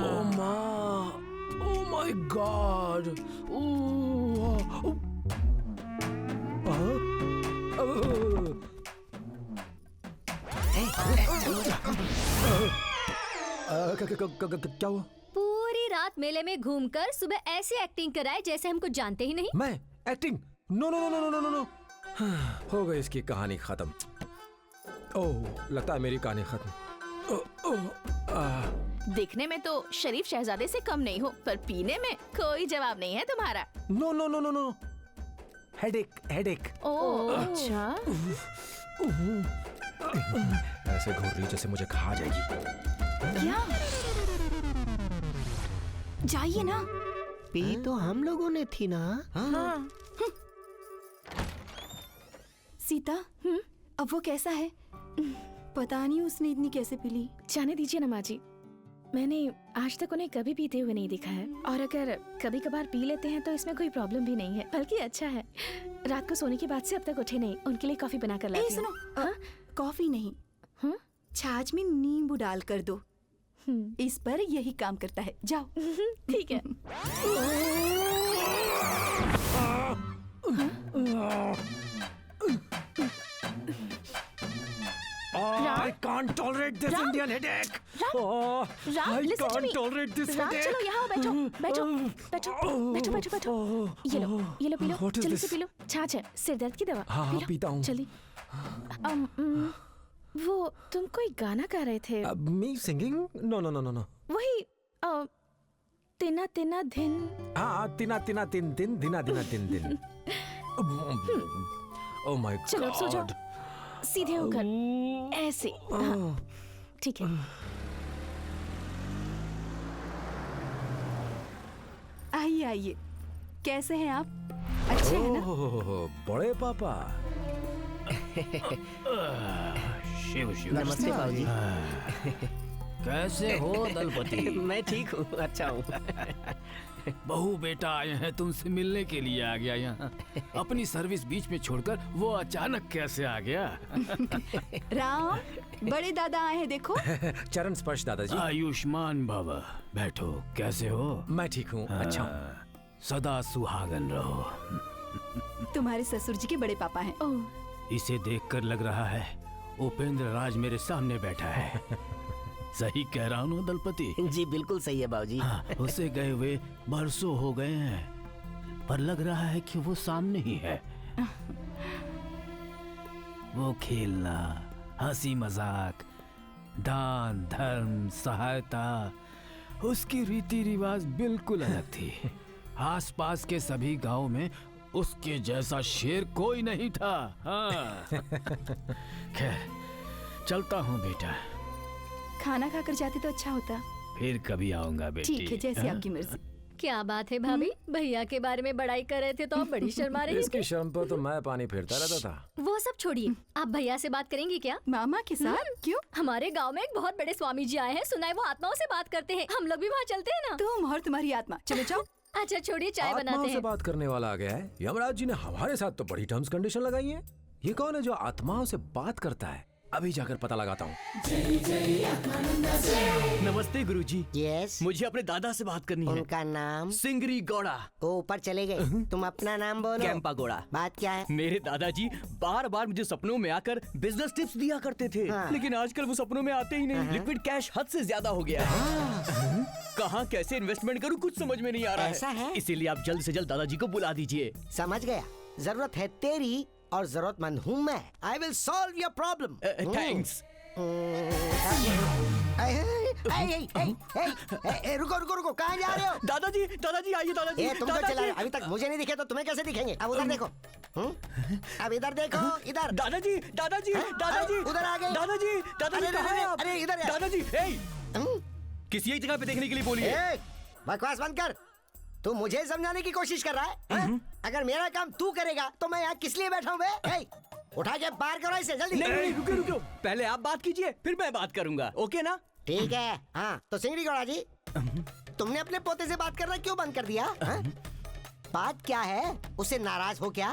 Oh my God! क्या हुआ? पूरी रात मेले में घूमकर सुबह ऐसी एक्टिंग कराए जैसे हम कुछ जानते ही नहीं। मैं acting? No no no no no no no. हो गई इसकी कहानी खत्म। ओह, लगता है मेरी कहानी खत्म। दिखने में तो शरीफ शहजादे से कम नहीं हो, पर पीने में कोई जवाब नहीं है तुम्हारा। No no no no no, headache headache. Oh अच्छा। ऐसे घूर रही जैसे मुझे खा जाएगी। क्या? जाइए ना। पी तो हम लोगों ने थी ना। हाँ। सीता, अब वो कैसा है? पता नहीं उसने इतनी कैसे पी ली। जाने दीजिए ना माँ जी, मैंने आज तक उन्हें कभी पीते हुए नहीं देखा है, और अगर कभी कभार पी लेते हैं तो इसमें कोई प्रॉब्लम भी नहीं है, बल्कि अच्छा है। रात को सोने के बाद से अब तक उठे नहीं, उनके लिए कॉफी बना कर लाती हूँ। सुनो, कॉफी नहीं, छाछ में नींबू डाल कर दो। इस पर यही काम करता है। जाओ। ठीक है। I can't tolerate this Indian headache. Ram, I listen to can't me. tolerate this Ram, headache. चलो यहाँ बैठो, बैठो, बैठो, बैठो, बैठो, बैठो। ये लो पी लो, What is जल्दी this? से पी लो। छाछ है, सिर दर्द की दवा। हाँ, पी लो, पीता हूँ। जल्दी। वो तुम कोई गाना गा रहे थे। Me singing? No no no no no. वही तिना तिना दिन। हाँ, तिना तिना तिन तिन दिना दिना तिन दिन। Oh my God. चलो अब सो जाओ, सीधे होकर ऐसे। हाँ, ठीक है। आइए आइए, कैसे हैं आप? अच्छे हैं ना? ओह, बड़े पापा। शिव शिव। नमस्ते बाबूजी। कैसे हो दलपति? मैं ठीक हूँ, अच्छा हूँ। बहू बेटा आए हैं, तुमसे मिलने के लिए आ गया यहाँ। अपनी सर्विस बीच में छोड़कर वो अचानक कैसे आ गया? राम, बड़े दादा आए हैं, देखो। चरण स्पर्श दादाजी। आयुष्मान भव। बैठो, कैसे हो? मैं ठीक हूँ, अच्छा हूँ। सदा सुहागन रहो। तुम्हारे ससुर जी के बड़े पापा हैं। इसे देखकर लग रहा है उपेंद्र राज मेरे सामने बैठा है। सही कह रहा हूँ दलपति? जी बिल्कुल सही है बाबूजी। हाँ, उसे गए हुए बरसों हो गए हैं, पर लग रहा है कि वो सामने ही है। वो खेलना, हंसी मजाक, दान धर्म, सहायता, उसकी रीति रिवाज बिल्कुल अलग थी। आसपास के सभी गांव में उसके जैसा शेर कोई नहीं था। हाँ। खैर, चलता हूँ बेटा। खाना खाकर जाते तो अच्छा होता। फिर कभी आऊंगा बेटी। ठीक है, जैसी आपकी मर्जी। क्या बात है भाभी, भैया के बारे में बड़ाई कर रहे थे तो आप बड़ी शर्मा रही इसकी थी। शर्म पर तो मैं पानी फेरता रहता था। वो सब छोड़िए, आप भैया से बात करेंगी क्या? मामा के साथ? क्यों? हमारे गांव में एक बहुत बड़े स्वामी जी आए हैं, सुना है वो आत्माओं से बात करते हैं। हम लोग भी वहाँ चलते हैं ना? तुम और तुम्हारी आत्मा, चलो जाओ। अच्छा छोड़िए, चाय बनाते आत्माओं से हैं। बात करने वाला आ गया है। यमराज जी ने हमारे साथ तो बड़ी टर्म्स कंडीशन लगाई है। ये कौन है जो आत्माओं से बात करता है? अभी जाकर पता लगाता हूँ। नमस्ते गुरुजी। यस, मुझे अपने दादा से बात करनी है। उनका नाम? सिंगरी गौड़ा। वो ऊपर चले गए। तुम अपना नाम बोलो। कैंपा गौड़ा। बात क्या है? मेरे दादाजी बार बार मुझे सपनों में आकर बिजनेस टिप्स दिया करते थे। लेकिन आजकल वो सपनों में आते ही नहीं। लिक्विड कैश हद से ज्यादा हो गया है। कहाँ कैसे इन्वेस्टमेंट करूँ कुछ समझ में नहीं आ रहा ऐसा है? इसीलिए आप जल्द से जल्द दादाजी को बुला दीजिए। समझ गया, जरूरत है तेरी और जरूरतमंद हूँ मैं। I will solve your problem. Thanks. रुको रुको रुको, कहाँ जा रहे हो? दादाजी दादाजी आइए दादाजी। तुम तो चला रहे, अभी तक मुझे नहीं दिखे तो तुम्हें कैसे दिखेंगे? अब उधर देखो। अब इधर देखो, इधर। दादाजी दादाजी दादाजी उधर आ गए। दादाजी दादाजी कहाँ हैं आप? अरे इधर दादाजी किसी एक जगह पे देखने के लिए बोलिए। बकवास बंद कर। तू मुझे समझाने की कोशिश कर रहा है? अगर मेरा काम तू करेगा तो मैं यहाँ किस लिए बैठा हूँ बे? उठा के बाहर करो इसे जल्दी। नहीं रुको रुको, पहले आप बात कीजिए फिर मैं बात करूंगा, ओके ना? ठीक है। हाँ तो सिंगरी गौड़ा जी, तुमने अपने पोते से बात करना क्यों बंद कर दिया? बात क्या है? उससे नाराज हो क्या?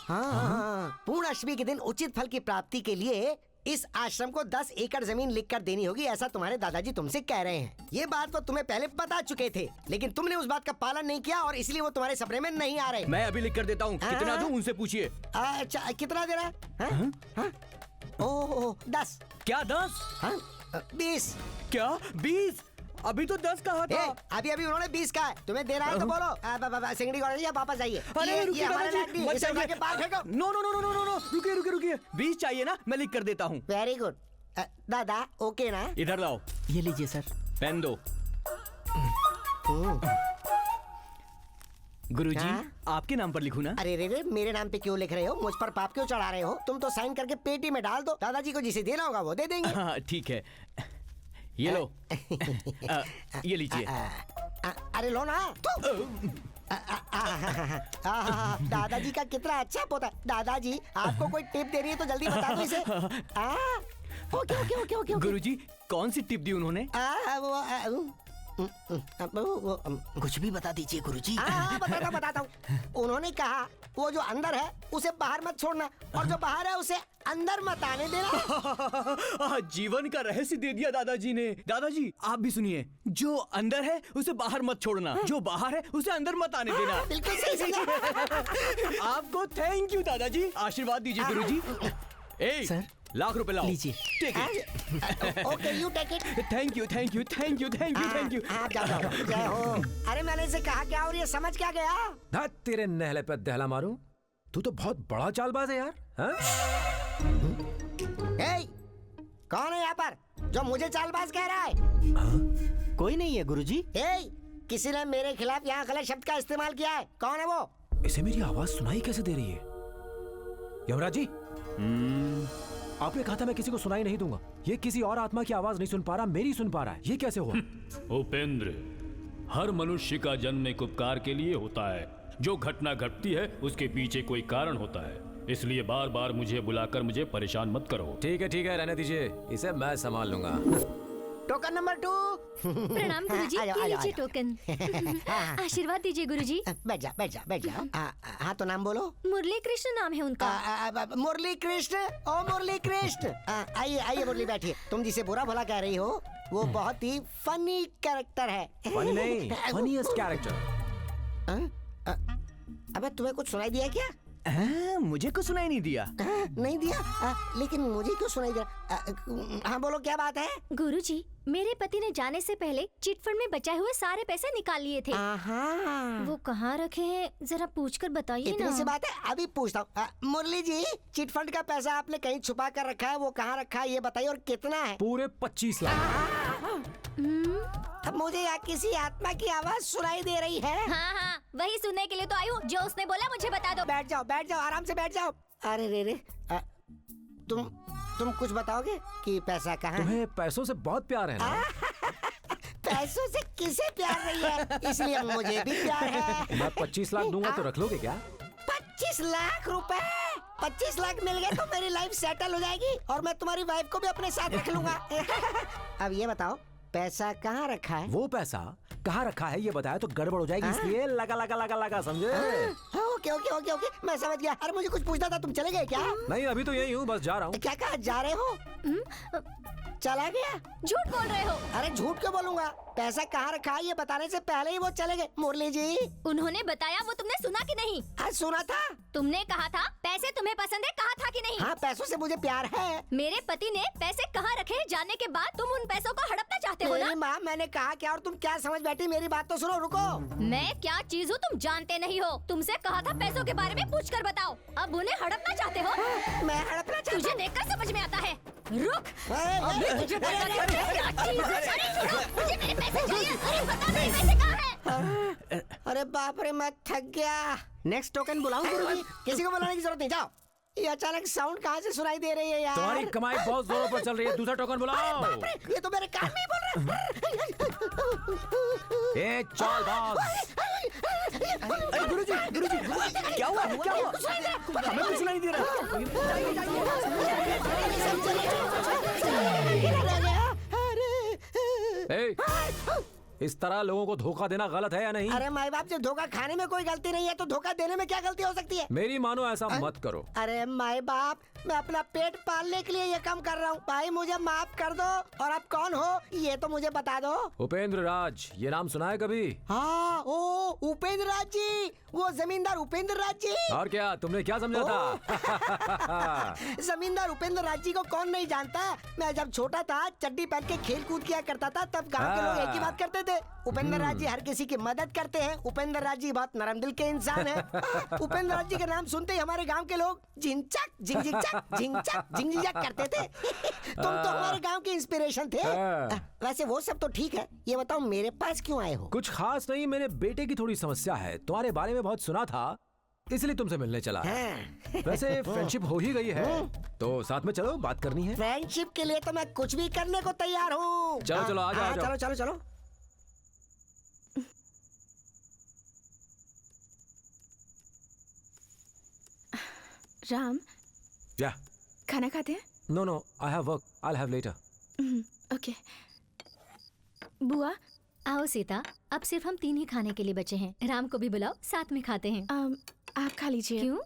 हाँ, पूर्ण अष्टमी के दिन उचित फल की प्राप्ति के लिए इस आश्रम को 10 एकड़ जमीन लिख कर देनी होगी, ऐसा तुम्हारे दादाजी तुमसे कह रहे हैं। ये बात वो तुम्हें पहले बता चुके थे, लेकिन तुमने उस बात का पालन नहीं किया और इसलिए वो तुम्हारे सपने में नहीं आ रहे। मैं अभी लिख कर देता हूँ। कितना दूं उनसे पूछिए। अच्छा कितना दे रहा है? ओह 10। क्या 10? 20। क्या 20? अभी तो 10 कहा था। अभी उन्होंने 20 कहा है, तुम्हें दे रहा है तो बोलो। सिंगड़ी गौड़ा वापस आइए। अरे रुकिए दादाजी, मत जाइए। No no no no no no, रुकिए। 20 चाहिए ना, मैं लिख कर देता हूँ। वेरी गुड दादा, ओके ना? इधर लाओ। ये लीजिए सर। पेन दो। गुरुजी, आपके नाम पर लिखूं ना? अरे रे मेरे नाम पे क्यों लिख रहे हो? मुझ पर पाप क्यों चढ़ा रहे हो? तुम तो साइन करके पेटी में डाल दो, दादाजी को जिसे देना होगा वो दे देंगे। हाँ ठीक है, ये लो। ये लीजिए। अरे लो ना। दादाजी का कितना अच्छा पोता। दादाजी आपको कोई टिप दे रही है तो जल्दी बता दो इसे। ओके। गुरुजी, कौन सी टिप दी उन्होंने? कुछ भी बता दीजिए गुरुजी। बताता हूँ। उन्होंने कहा वो जो अंदर है उसे बाहर मत छोड़ना, और जो बाहर है उसे अंदर मत आने देना। जीवन का रहस्य दे दिया दादाजी ने। दादाजी आप भी सुनिए, जो अंदर है उसे बाहर मत छोड़ना, जो बाहर है उसे अंदर मत आने देना। बिल्कुल सही। आपको थैंक यू दादाजी, आशीर्वाद दीजिए गुरुजी। सर, लाख रुपए लाओ। लीजिए। Okay you take it. Thank you. जय हो। अरे मैंने इसे कहा क्या और ये समझ क्या गया? ना तेरे नहले पे दहला मारूं? तू तो बहुत बड़ा चालबाज है यार। कौन है यहाँ पर जो मुझे चालबाज कह रहा है? कोई नहीं है गुरुजी। किसी ने मेरे खिलाफ यहाँ गलत शब्द का इस्तेमाल किया है। कौन है वो? इसे मेरी आवाज सुनाई कैसे दे रही है? यमराज जी, आपने कहा था मैं किसी को सुनाई नहीं दूंगा। ये किसी और आत्मा की आवाज नहीं सुन पा रहा, मेरी सुन पा रहा है। ये कैसे हुआ? उपेंद्र, हर मनुष्य का जन्म एक उपकार के लिए होता है। जो घटना घटती है उसके पीछे कोई कारण होता है, इसलिए बार बार मुझे बुलाकर मुझे परेशान मत करो। ठीक है रहने दीजिए, इसे मैं संभाल लूंगा। Token number 2। प्रणाम गुरुजी, ये लीजिए टोकन। आशीर्वाद दीजिए गुरुजी। बैठ जा। हाँ तो नाम बोलो। मुरली कृष्ण नाम है उनका। मुरली कृष्ण। ओ मुरली कृष्ण, आइए मुरली बैठिए। तुम जिसे बुरा भला कह रही हो वो बहुत ही फनी कैरेक्टर है। फनी नहीं, फनीएस्ट कैरेक्टर। अबे तुम्हें कुछ सुनाई दिया क्या? मुझे कुछ सुनाई नहीं दिया। नहीं दिया? लेकिन मुझे क्यों सुनाई दिया? हाँ बोलो, क्या बात है? गुरुजी, मेरे पति ने जाने से पहले चिटफंड में बचाए हुए सारे पैसे निकाल लिए थे। वो कहाँ रखे हैं जरा पूछकर बताइए ना। इतनी सी बात है, अभी पूछता हूँ। मुरली जी, चिटफंड का पैसा आपने कहीं छुपा कर रखा है, वो कहाँ रखा है ये बताइए, और कितना है? पूरे 25 लाख। अब मुझे यहाँ किसी आत्मा की आवाज सुनाई दे रही है। हाँ, वही सुनने के लिए तो आई हूँ। जो उसने बोला मुझे बता दो। बैठ जाओ, आराम से बैठ जाओ। अरे रे तुम कुछ बताओगे कि पैसा कहाँ है? तुम्हें पैसों से बहुत प्यार है ना? पैसों से किसे प्यार नहीं है, इसलिए मुझे भी प्यार है। मैं 25 लाख दूंगा तो रख लोगे क्या? 25 लाख रुपए? 25 लाख मिल गए तो मेरी लाइफ सेटल हो जाएगी और मैं तुम्हारी वाइफ को भी अपने साथ रख लूंगा। अब ये बताओ, पैसा कहाँ रखा है? वो पैसा कहाँ रखा है ये बताया तो गड़बड़ हो जाएगी, इसलिए लगा समझे? ओके, मैं समझ गया। अरे मुझे कुछ पूछना था, तुम चले गए क्या? नहीं, अभी तो यही हूँ, बस जा रहा हूँ। क्या कहा, जा रहे हो? चला गया? झूठ बोल रहे हो। अरे झूठ क्यों बोलूंगा, पैसा कहाँ रखा है ये बताने से पहले ही वो चले गए। मुरली जी, उन्होंने बताया, वो तुमने सुना कि नहीं? सुना था। तुमने कहा था पैसे तुम्हें पसंद है, कहा था कि नहीं? हाँ, पैसों से मुझे प्यार है। मेरे पति ने पैसे कहाँ रखे जानने के बाद तुम उन पैसों को हड़पना चाहते हो ना? माँ, मैंने कहा क्या और तुम क्या समझ बैठी? मेरी बात तो सुनो, रुको। मैं क्या चीज हूँ तुम जानते नहीं हो। तुमसे कहा था पैसों के बारे में पूछ कर बताओ, अब उन्हें हड़पना चाहते हो? मैं हड़पना चाहता? तुझे देखकर समझ में आता है। रुक, मुझे मेरे पैसे चाहिए। अरे बता, मेरे पैसे कहाँ हैं? अरे बाप रे, मैं थक गया। नेक्स्ट टोकन बुलाऊं गुरुजी? किसी को बुलाने की जरूरत नहीं, जाओ। ये अचानक साउंड कहाँ से सुनाई दे रही है यार? तुम्हारी कमाई बहुत जोरों पर चल रही है, दूसरा टोकन बुलाओ। ये तो मेरे कान में ही बोल रहा है। ए चालबाज। अरे गुरुजी, क्या हुआ? हमें कुछ सुनाई दे रहा। इस तरह लोगों को धोखा देना गलत है या नहीं? अरे माई बाप, जब धोखा खाने में कोई गलती नहीं है तो धोखा देने में क्या गलती हो सकती है? मेरी मानो ऐसा मत करो। अरे माई बाप, मैं अपना पेट पालने के लिए ये काम कर रहा हूँ। भाई मुझे माफ कर दो। और आप कौन हो ये तो मुझे बता दो। उपेंद्र राज, ये नाम सुना है कभी? हाँ, ओ उपेंद्र राज जी, वो जमींदार उपेंद्र राज जी। और क्या तुमने क्या समझा था? जमींदार उपेंद्र राज जी को कौन नहीं जानता। मैं जब छोटा था चड्डी पहन के खेल कूद किया करता था, तब गांव के लोग एक ही बात करते थे, उपेंद्र राज जी हर किसी की मदद करते हैं। उपेंद्र राज जी बहुत नरम दिल के इंसान हैं। उपेंद्र राज जी का नाम सुनते ही हमारे गांव के लोग झिंचक झिंझिचक झिंचक झिंझिचक करते थे। तुम तो हमारे गांव के इंस्पिरेशन थे। वैसे वो सब तो ठीक है, ये बताओ मेरे पास क्यों आए हो? कुछ खास नहीं, मेरे बेटे की थोड़ी समस्या है, तुम्हारे बारे में बहुत सुना था, इसलिए तुमसे मिलने चला। वैसे फ्रेंडशिप हो ही गई है, तो साथ में चलो, बात करनी है। फ्रेंडशिप के लिए तो मैं कुछ भी करने को तैयार हूँ। चलो चलो, आ जाओ। चलो चलो चलो। राम, या खाना खाते हैं? No, I have work, I will have later. Okay. बुआ, आओ सीता, अब सिर्फ हम 3 ही खाने के लिए बचे हैं। राम को भी बुलाओ, साथ में खाते हैं। आप खा लीजिए। क्यों?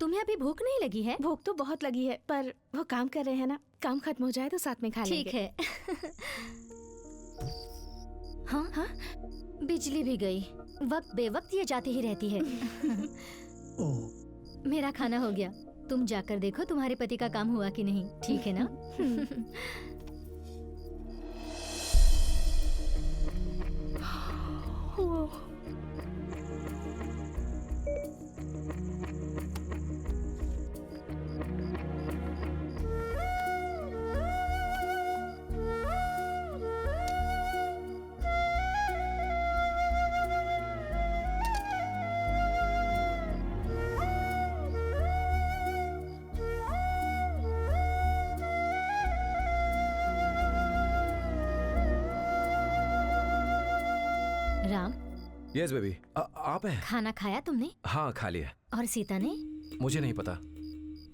तुम्हें अभी भूख नहीं लगी है? भूख तो बहुत लगी है, पर वो काम कर रहे हैं ना, काम खत्म हो जाए तो साथ में खा लेंगे। ठीक है। हाँ, बिजली भी गई। वक्त बेवक्त ये जाती ही रहती है। मेरा खाना हो गया, तुम जाकर देखो तुम्हारे पति का काम हुआ कि नहीं, ठीक है ना? राम। यस बेबी, आप हैं? खाना खाया तुमने? हाँ, खा लिया। और सीता ने? मुझे नहीं पता।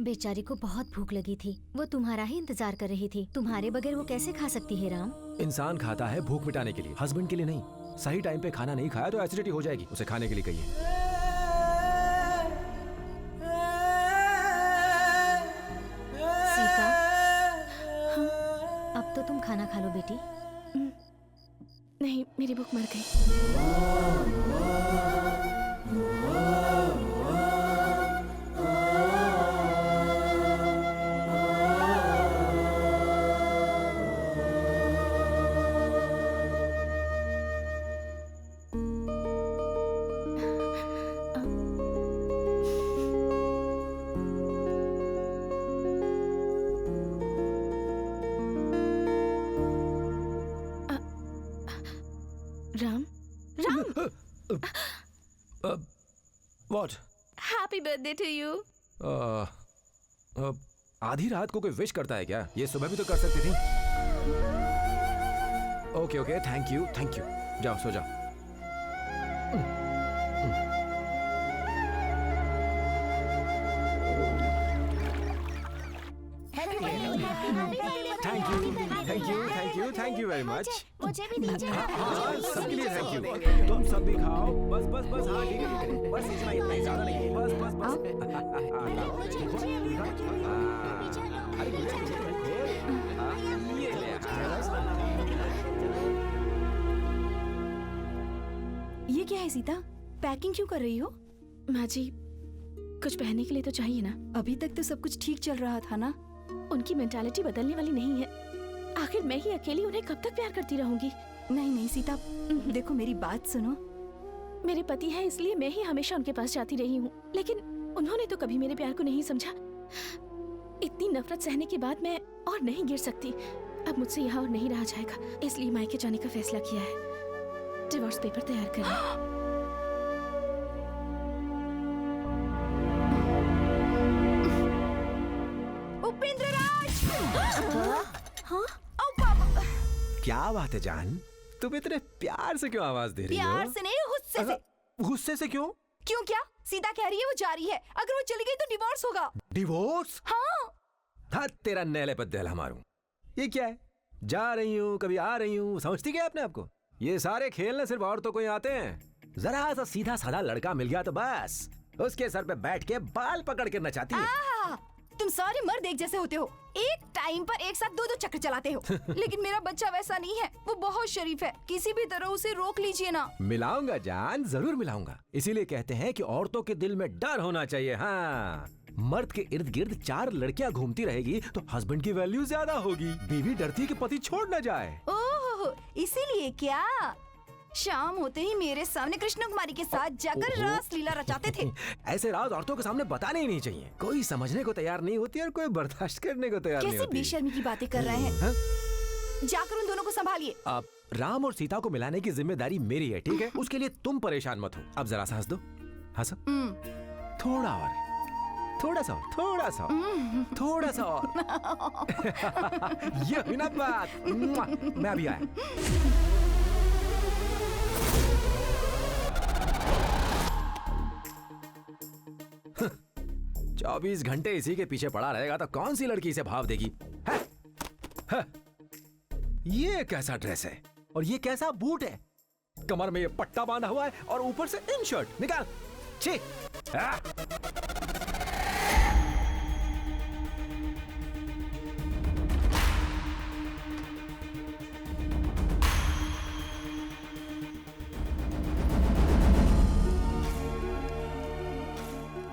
बेचारी को बहुत भूख लगी थी, वो तुम्हारा ही इंतजार कर रही थी। तुम्हारे बगैर वो कैसे खा सकती है राम? इंसान खाता है भूख मिटाने के लिए, हस्बैंड के लिए नहीं। सही टाइम पे खाना नहीं खाया तो एसिडिटी हो जाएगी, उसे खाने के लिए कहिए। सीता, अब तो तुम खाना खा लो बेटी। नहीं, मेरी भूख मर गई। Ram, What? Happy birthday to you. आधी रात को कोई विश करता है क्या? ये सुबह भी तो कर सकती थी। Okay, thank you. जाओ, सो जाओ। Thank you very much. मुझे भी दीजिए। हाँ, सबके लिए थैंक यू। तुम सब भी खाओ। बस। हाँ, ठीक है। बस इतना ही, ज्यादा नहीं। बस। ये क्या है सीता? पैकिंग क्यों कर रही हो? माँ जी, कुछ पहनने के लिए तो चाहिए ना। अभी तक तो सब कुछ ठीक चल रहा था ना। उनकी मेंटालिटी बदलने वाली नहीं है। आखिर मैं ही अकेली उन्हें कब तक प्यार करती रहूंगी? नहीं सीता, देखो मेरी बात सुनो। मेरे पति है इसलिए मैं ही हमेशा उनके पास जाती रही हूँ, लेकिन उन्होंने तो कभी मेरे प्यार को नहीं समझा। इतनी नफरत सहने के बाद मैं और नहीं गिर सकती। अब मुझसे यहाँ और नहीं रहा जाएगा, इसलिए मायके जाने का फैसला किया है। डिवोर्स पेपर तैयार करें। क्या बात है जान, तुम इतने प्यार से क्यों आवाज दे रही हो? प्यार से नहीं, गुस्से से। गुस्से से क्यों? क्यों क्या? सीता कह रही है वो जा रही है, अगर वो चली गई तो डिवोर्स होगा। डिवोर्स? हाँ, तेरा नैले पर दहला मारूं। ये क्या है? जा रही हूँ, कभी आ रही हूँ, समझती क्या अपने आपको? ये सारे खेलने सिर्फ औरतों को ही आते हैं। जरा सा सीधा साधा लड़का मिल गया तो बस उसके सर पे बैठ के बाल पकड़ के नचाती है। तुम सारे मर्द एक जैसे होते हो, एक टाइम पर एक साथ 2-2 चक्कर चलाते हो। लेकिन मेरा बच्चा वैसा नहीं है, वो बहुत शरीफ है, किसी भी तरह उसे रोक लीजिए ना। मिलाऊंगा जान, जरूर मिलाऊंगा। इसीलिए कहते हैं कि औरतों के दिल में डर होना चाहिए। हाँ, मर्द के इर्द गिर्द 4 लड़कियां घूमती रहेगी तो हस्बैंड की वैल्यू ज्यादा होगी। बीवी डरती है कि पति छोड़ न जाए। ओह, इसीलिए क्या शाम होते ही मेरे सामने कृष्ण कुमारी के साथ जाकर रास लीला रचाते थे। ऐसे राज औरतों के सामने बताने ही नहीं चाहिए। कोई समझने को तैयार नहीं होती और कोई बर्दाश्त करने को तैयार नहीं कैसी होती। बेशर्मी की बातें कर रहे हैं। हाँ? जाकर उन दोनों को संभालिए। अब राम और सीता को मिलाने की जिम्मेदारी मेरी है, ठीक है? उसके लिए तुम परेशान मत हो। अब जरा सा हंस दो, हंसो। थोड़ा और, थोड़ा सा और, थोड़ा सा और, थोड़ा सा और। ये हुई ना बात। मैं अभी आया। 24 घंटे इसी के पीछे पड़ा रहेगा तो कौन सी लड़की इसे भाव देगी? है? है? ये कैसा ड्रेस है और ये कैसा बूट है? कमर में ये पट्टा बांधा हुआ है और ऊपर से इन शर्ट। निकाल। छी।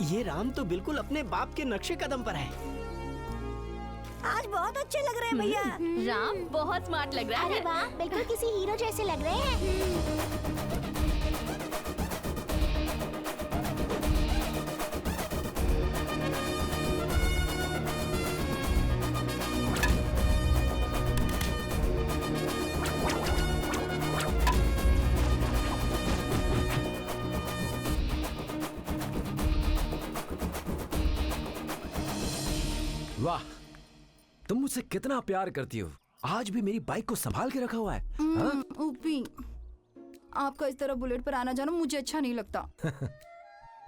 ये राम तो बिल्कुल अपने बाप के नक्शे कदम पर है। आज बहुत अच्छे लग रहे हैं भैया। राम बहुत स्मार्ट लग रहा है। अरे वाह, बिल्कुल किसी हीरो जैसे लग रहे हैं। वाह, तुम मुझसे कितना प्यार करती हो। आज भी मेरी बाइक को संभाल के रखा हुआ है। ऊपी, आपका इस तरह बुलेट पर आना जाना मुझे अच्छा नहीं लगता।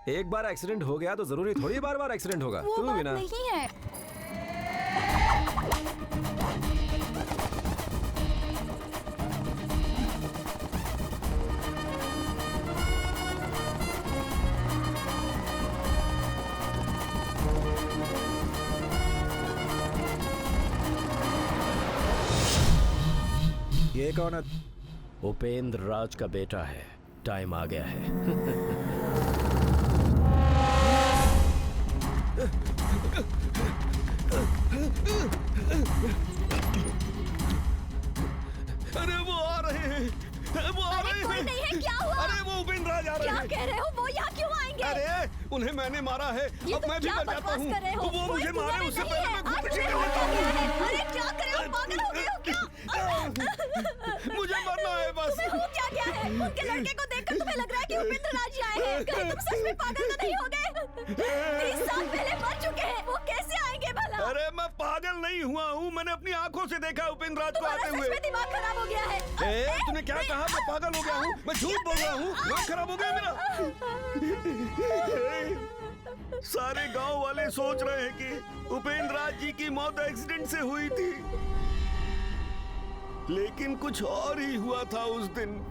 एक बार एक्सीडेंट हो गया तो जरूरी थोड़ी बार बार एक्सीडेंट होगा। वो तू बात भी ना। नहीं है। ये कौन है? उपेंद्र राज का बेटा है। टाइम आ गया है। अरे वो आ रहे हैं, वो आ रहे हैं। कोई नहीं है, क्या हुआ? अरे वो उपेंद्र राज आ रहे क्या हैं। कह रहे हो? वो यहाँ क्यों आएंगे? अरे उन्हें मैंने मारा है, ये अब तो मैं भी क्या मर जाता बकवास हूँ। कर रहे हो? वो मुझे कोई मारे तुम्हारे उससे नहीं पहले है। मैं खुद आज बचने मुझे वाला मारने हूँ। वाले हैं। अरे क्या कर रहे हो? पागल हो गए हो क्या? मुझे मरना है बस। तुम्हें हो क्या गया है? उनके लड़के को देखकर तुम्हें लग रहा है कि उपेंद्र राज ही आए हैं। कहीं तुम सच में पागल तो नहीं हो गए? 30 साल पहले मर चुके हैं, वो कैसे आएंगे भला? अरे मैं पागल नहीं हुआ हूँ, मैंने अपनी आंखों से देखा उपेंद्र राज को तुम्हारा आते सच हुए। में दिमाग खराब हो गया है। तूने क्या कहा? मैं पागल हो गया हूँ? मैं झूठ बोल रहा हूँ? दिमाग खराब हो गया मेरा? सारे गांव वाले सोच रहे हैं कि उपेंद्र राज जी की मौत एक्सीडेंट से हुई थी, लेकिन कुछ और ही हुआ था उस दिन।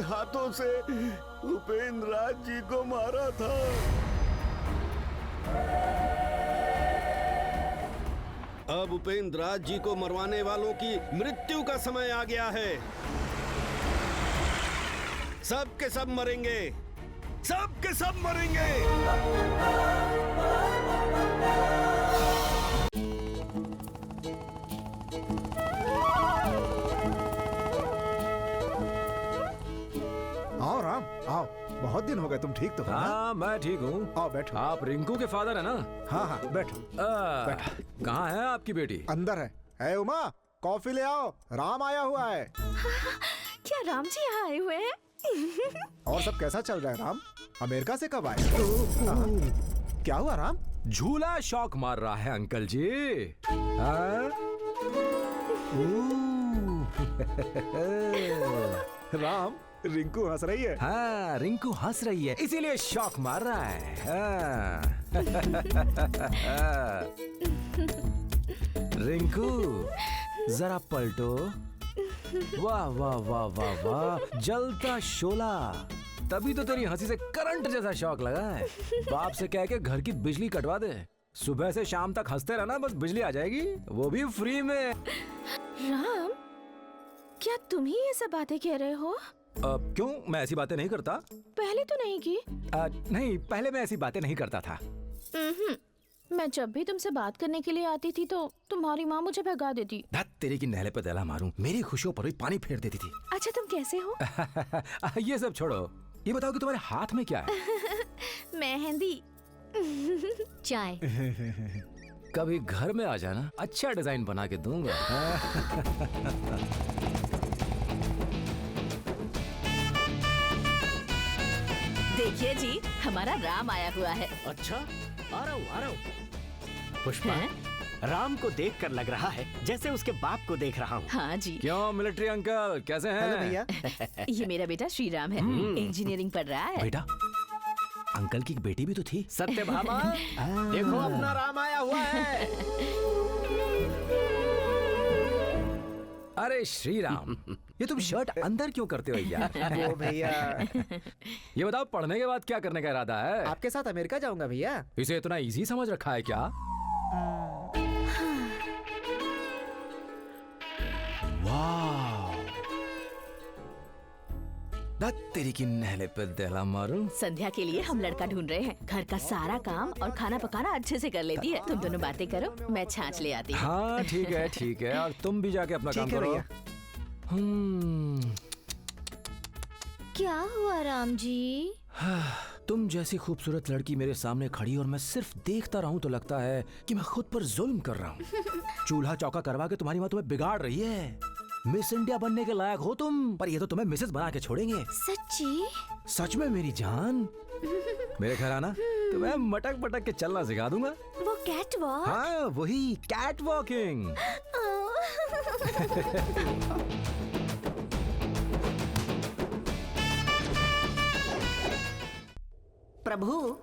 हाथों से उपेंद्र राज जी को मारा था। अब उपेंद्र राज जी को मरवाने वालों की मृत्यु का समय आ गया है। सब के सब मरेंगे, सब के सब मरेंगे। आओ राम, आओ। बहुत दिन हो गए, तुम ठीक तो हो ना? हाँ, मैं ठीक हूँ। आओ बैठो। आप रिंकू के फादर है ना? हाँ हाँ, बैठो। कहाँ है आपकी बेटी? अंदर है। ए उमा, कॉफी ले आओ, राम आया हुआ है। क्या राम जी यहाँ आए हुए हैं? और सब कैसा चल रहा है राम? अमेरिका से कब आए? क्या हुआ राम? झूला शौक मार रहा है अंकल जी। हाँ? राम, रिंकू हंस रही है। हाँ, रिंकू हंस रही है, इसीलिए शौक मार रहा है। हाँ। रिंकू, जरा पलटो। वाह वाह वाह वाह वाह, जलता शोला। तभी तो तेरी हंसी से करंट जैसा शौक लगा है। बाप से कह के घर की बिजली कटवा दे, सुबह से शाम तक हंसते रहना, बस बिजली आ जाएगी, वो भी फ्री में। राम, क्या तुम ही ये सब बातें कह रहे हो? क्यों? मैं ऐसी बातें नहीं करता। पहले तो नहीं की। नहीं, पहले मैं ऐसी बातें नहीं करता था। मैं जब भी तुमसे बात करने के लिए आती थी तो तुम्हारी माँ मुझे भगा देती। तेरे की नहले पे दहला मारूं, मेरी खुशियों पर भी पानी फेर देती थी। अच्छा, तुम कैसे हो? ये सब छोड़ो, ये बताओ कि तुम्हारे हाथ में क्या है? मेहंदी। चाय। कभी घर में आ जाना, अच्छा डिजाइन बना के दूंगा। देखिए जी, हमारा राम आया हुआ है। अच्छा, आ रहा हूँ। पुष्पा, राम को देखकर लग रहा है जैसे उसके बाप को देख रहा हूँ। हाँ जी। क्यों मिलिट्री अंकल, कैसे हैं? हेलो भैया। ये मेरा बेटा श्रीराम है, इंजीनियरिंग पढ़ रहा है। बेटा, अंकल की एक बेटी भी तो थी। सत्य भामा, देखो अपना राम आया हुआ है। अरे श्रीराम, ये तुम शर्ट अंदर क्यों करते हो यार? ओ भैया, ये बताओ, पढ़ने के बाद क्या करने का इरादा है? आपके साथ अमेरिका जाऊंगा भैया। इसे इतना इजी समझ रखा है क्या? वाह, तेरी की नहले पे दहला मारूं। संध्या के लिए हम लड़का ढूंढ रहे हैं। घर का सारा काम और खाना पकाना अच्छे से कर लेती है। तुम दोनों बातें करो, मैं छाछ ले आती हूँ। हाँ ठीक है ठीक है, और तुम भी जाके अपना काम करो। क्या हुआ राम जी? तुम जैसी खूबसूरत लड़की मेरे सामने खड़ी और मैं सिर्फ देखता रहूं तो लगता है कि मैं खुद पर जुल्म कर रहा हूँ। चूल्हा चौका करवा के तुम्हारी माँ तुम्हें बिगाड़ रही है। मिस इंडिया बनने के लायक हो तुम, पर ये तो तुम्हें मिसेस बना के छोड़ेंगे। सच्ची? सच में मेरी जान। मेरे घर आना, तुम्हें मटक मटक के चलना सिखा दूंगा। वो कैट वॉक? हाँ, वही कैट वॉकिंग। प्रभु,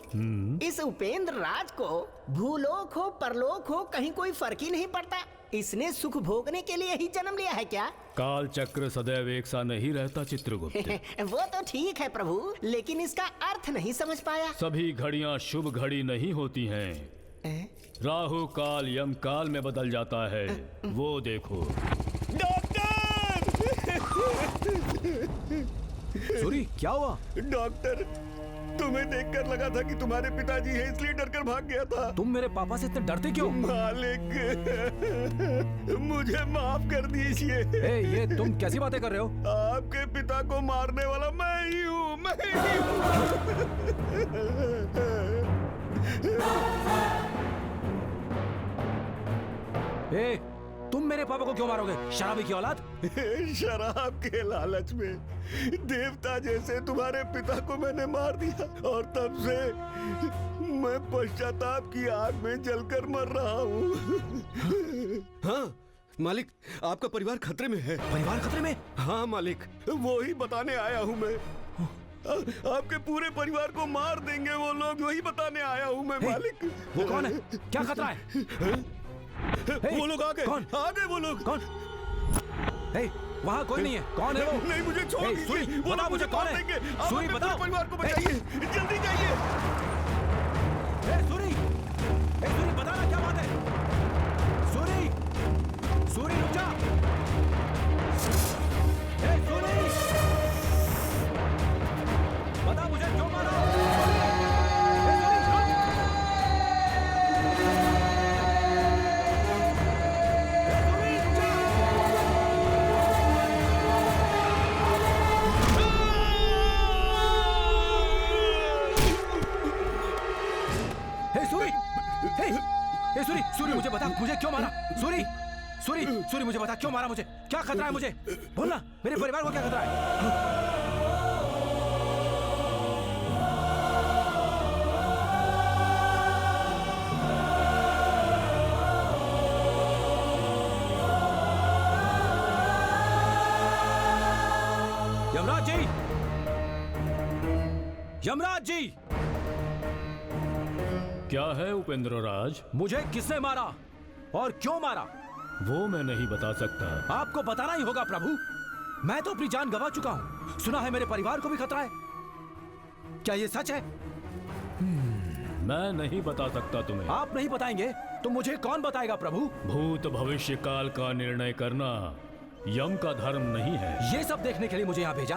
इस उपेंद्र राज को भूलोक हो परलोक हो कहीं कोई फर्क ही नहीं पड़ता। इसने सुख भोगने के लिए ही जन्म लिया है क्या? काल चक्र सदैव एक सा नहीं रहता चित्रगुप्त। वो तो ठीक है प्रभु, लेकिन इसका अर्थ नहीं समझ पाया। सभी घड़ियां शुभ घड़ी नहीं होती हैं। राहु काल यम काल में बदल जाता है, वो देखो। सूरी, क्या हुआ? डॉक्टर, तुम्हें देखकर लगा था कि तुम्हारे पिताजी हैं, इसलिए डरकर भाग गया था। तुम मेरे पापा से इतने डरते क्यों? मालिक, मुझे माफ कर दीजिए। ये तुम कैसी बातें कर रहे हो? आपके पिता को मारने वाला मैं ही हूँ, मैं ही हूँ। तुम मेरे पापा को क्यों मारोगे, शराबी की औलाद? शराब के लालच में देवता जैसे तुम्हारे पिता को मैंने मार दिया, और तब से मैं पश्चाताप की आग में जलकर मर रहा हूँ। हाँ मालिक, आपका परिवार खतरे में है। परिवार खतरे में? हाँ मालिक, वो ही बताने आया हूँ मैं। आपके पूरे परिवार को मार देंगे वो लोग, वही बताने आया हूँ मैं मालिक। वो कौन है? क्या खतरा है? वो लोग आ गए। कौन? आ गए वो लोग। कौन? वहाँ कोई नहीं है। कौन है वो? नहीं, मुझे छोड़ दीजिए। वो बता मुझे कौन है? सूरी, बताओ। परिवार को बचाइए, जल्दी जाइए। सूरी, सूरी, बताना क्या बात है? सूरी, सूरी, रुक जा। सूरी, बता मुझे क्यों मारा? सूरी, सूरी, मुझे बता, मुझे क्यों मारा? सूरी, सूरी, सूरी, मुझे बता, क्यों मारा मुझे? क्या खतरा है मुझे? बोलना, मेरे परिवार को क्या खतरा है? यमराज जी, यमराज जी, क्या है उपेंद्र राज? मुझे किसने मारा और क्यों मारा वो मैं नहीं बता सकता। आपको बताना ही होगा प्रभु। मैं तो अपनी जान गंवा चुका हूं। सुना है मेरे परिवार को भी खतरा है। क्या ये सच है? मैं नहीं बता सकता तुम्हें। आप नहीं बताएंगे तो मुझे कौन बताएगा प्रभु? भूत भविष्य काल का निर्णय करना यम का धर्म नहीं है। ये सब देखने के लिए मुझे यहाँ भेजा?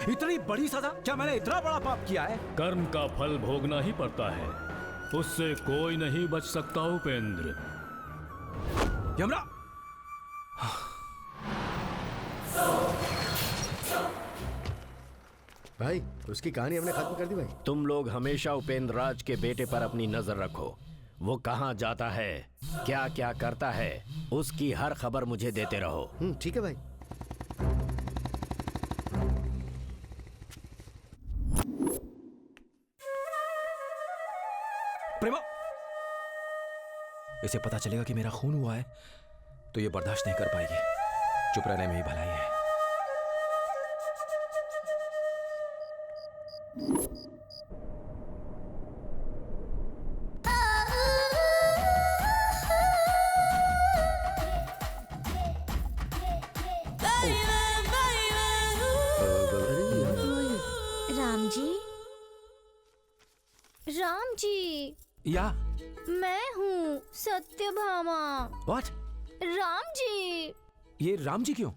इतनी बड़ी सजा? क्या मैंने इतना बड़ा पाप किया है? कर्म का फल भोगना ही पड़ता है, उससे कोई नहीं बच सकता उपेंद्र। यमरा, भाई उसकी कहानी हमने खत्म कर दी भाई। तुम लोग हमेशा उपेंद्र राज के बेटे पर अपनी नजर रखो। वो कहाँ जाता है, क्या क्या करता है, उसकी हर खबर मुझे देते रहो। ठीक है भाई। प्रेमा, इसे पता चलेगा कि मेरा खून हुआ है तो ये बर्दाश्त नहीं कर पाएगी। चुप रहने में ही भलाई है। राम जी, राम जी, या मैं हूँ सत्यभामा। व्हाट? राम जी। ये राम जी क्यों?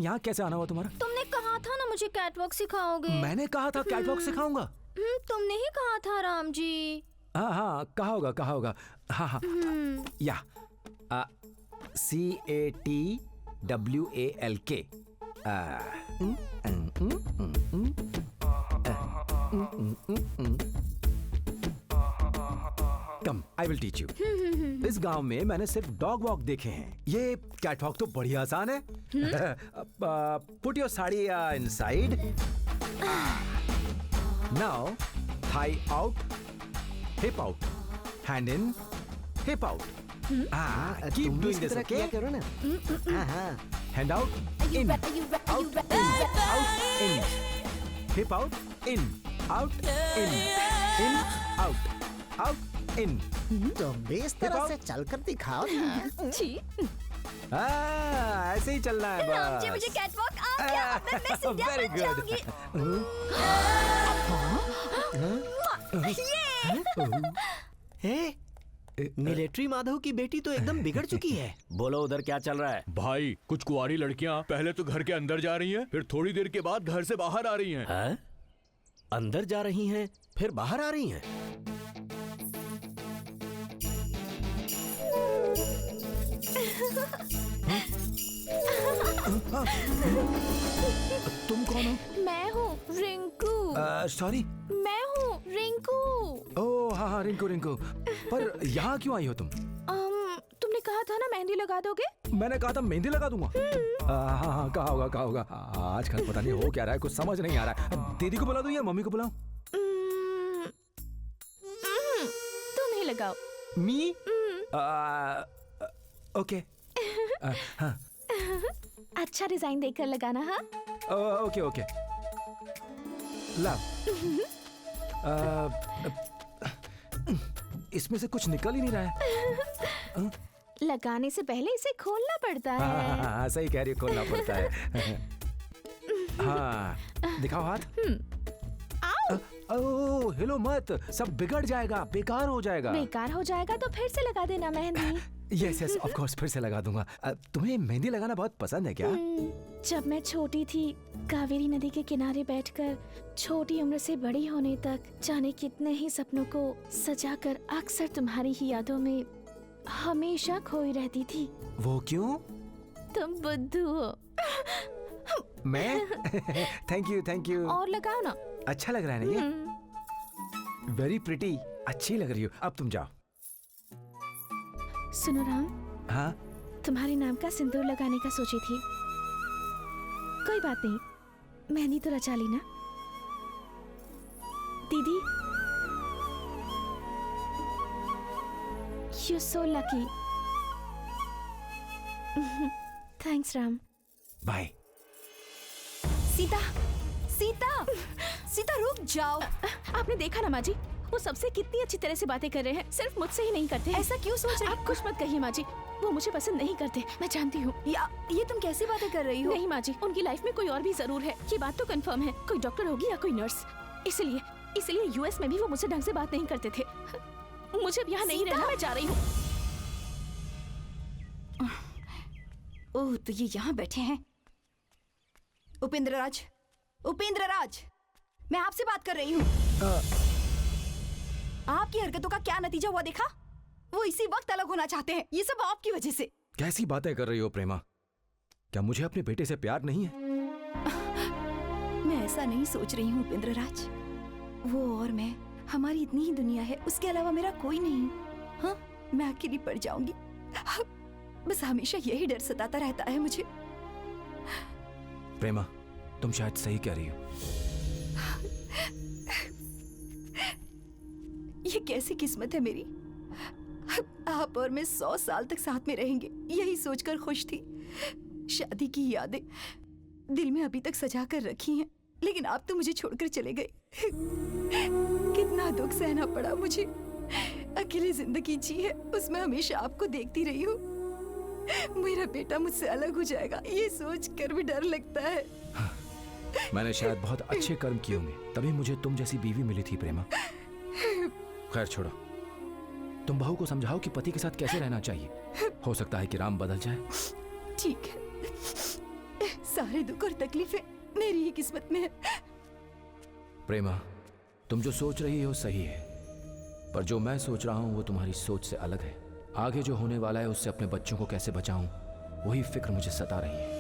यहाँ कैसे आना हुआ तुम्हारा? तुमने कहा था ना मुझे कैटवॉक सिखाओगे। मैंने कहा था कैटवॉक सिखाऊंगा। तुमने ही कहा था राम जी। हाँ हाँ, कहा होगा कहा होगा। हाँ हाँ, या CATWALK। Come, I will teach you. इस गांव में मैंने सिर्फ डॉग वॉक देखे हैं। ये कैट वॉक तो बड़ी आसान है। Put your sari inside. Now thigh out, hip out, hand in, hip out. Keep doing this, okay? करो ना। Hand out, in, out, in, hip out, in, out, in, out, out, in. तुम भी इस तरह से चलकर दिखाओ ना। जी। ऐसे ही चलना है बस। राम जी, मुझे कैटवॉक आ गया। अब मैं सीधा Very बन good. जाऊंगी। मिलिट्री माधव की बेटी तो एकदम बिगड़ चुकी है। बोलो उधर क्या चल रहा है? भाई कुछ कुंवारी लड़कियां पहले तो घर के अंदर जा रही हैं, फिर थोड़ी देर के बाद घर से बाहर आ रही हैं। हैं? अंदर जा रही हैं, फिर बाहर आ रही हैं। तुम कौन हो? मैं हूँ रिंकू। सॉरी, मैं हूँ रिंकू। ओह हाँ हाँ, रिंकू रिंकू। पर यहाँ क्यों आई हो तुम? तुमने कहा था ना मेहंदी लगा दोगे। मैंने कहा था मेहंदी लगा दूंगा। हाँ हाँ, कहा होगा कहा होगा। आजकल पता नहीं हो क्या रहा है, कुछ समझ नहीं आ रहा है। दीदी को बुला दूं या मम्मी को बुलाऊं? तुम ही लगाओ। मी? ओके। हाँ। अच्छा डिजाइन देखकर लगाना। हाँ ओके ओके। लव, इसमें से कुछ निकल ही नहीं रहा है। लगाने से पहले इसे खोलना पड़ता है। हाँ, सही कह रही हो, खोलना पड़ता है। हाँ, दिखाओ हाथ। ओह, हिलो मत, सब बिगड़ जाएगा, बेकार हो जाएगा। बेकार हो जाएगा तो फिर से लगा देना mehndi. Yes yes, of course, फिर से लगा दूंगा। तुम्हें मेहंदी लगाना बहुत पसंद है क्या? जब मैं छोटी थी, कावेरी नदी के किनारे बैठकर छोटी उम्र से बड़ी होने तक जाने कितने ही सपनों को सजाकर अक्सर तुम्हारी ही यादों में हमेशा खोई रहती थी। वो क्यों? तुम बुद्धू हो। मैं? Thank you thank you. और लगाओ ना। अच्छा लग रहा है ना ये? वेरी प्रिटी, अच्छी लग रही हो। अब तुम जाओ। सुनो राम। हाँ? तुम्हारे नाम का सिंदूर लगाने का सोची थी। कोई बात नहीं, मेहंदी तो रचा ली ना। दीदी, you're so lucky. Thanks Ram. Bye. Sita Sita, Sita रुक जाओ। आपने देखा ना माँ जी, वो सबसे कितनी अच्छी तरह से बातें कर रहे हैं, सिर्फ मुझसे ही नहीं करते। ऐसा क्यों सोच रहे? आप कुछ मत कहिए माँ जी, वो मुझे पसंद नहीं करते, मैं जानती हूँ। ये तुम कैसी बातें कर रही हो? नहीं माँ जी, उनकी लाइफ में कोई और भी जरूर है, ये बात तो कंफर्म है। कोई डॉक्टर होगी या कोई नर्स। इसलिए यूएस में भी वो मुझसे ढंग से बात नहीं करते थे। मुझे अब यहाँ नहीं रहना, मैं जा रही हूँ। ओह, तो ये यहाँ बैठे हैं। उपेंद्र राज, उपेंद्र राज, मैं आपसे बात कर रही हूँ। आपकी हरकतों का क्या नतीजा हुआ देखा? वो इसी वक्त अलग होना चाहते हैं, ये सब आपकी वजह से। कैसी बातें कर रही हो प्रेमा? क्या मुझे अपने बेटे से प्यार नहीं है? मैं ऐसा नहीं सोच रही हूँ उपेंद्र राज। वो और मैं, हमारी इतनी ही दुनिया है, उसके अलावा मेरा कोई नहीं। हाँ, मैं अकेली पड़ जाऊंगी। बस हमेशा यही डर सताता रहता है मुझे। प्रेमा, तुम शायद सही कह रही हो। ये कैसी किस्मत है मेरी। आप और मैं 100 साल तक साथ में रहेंगे, यही सोचकर खुश थी। शादी की यादें दिल में अभी तक सजा कर रखी हैं, लेकिन आप तो मुझे छोड़कर चले गए। कितना दुख सहना पड़ा मुझे। अकेली जिंदगी जी है, उसमें हमेशा आपको देखती रही हूँ। मेरा बेटा मुझसे अलग हो जाएगा, ये सोचकर भी डर लगता है। मैंने शायद बहुत अच्छे कर्म किए होंगे, तभी मुझे तुम जैसी बीवी मिली थी प्रेमा। खैर छोड़ो, तुम बहू को समझाओ कि पति के साथ कैसे रहना चाहिए। हो सकता है कि राम बदल जाए। ठीक है, सारे दुख और तकलीफें मेरी ही किस्मत में है। प्रेमा, तुम जो सोच रही हो सही है, पर जो मैं सोच रहा हूं वो तुम्हारी सोच से अलग है। आगे जो होने वाला है उससे अपने बच्चों को कैसे बचाऊं, वही फिक्र मुझे सता रही है।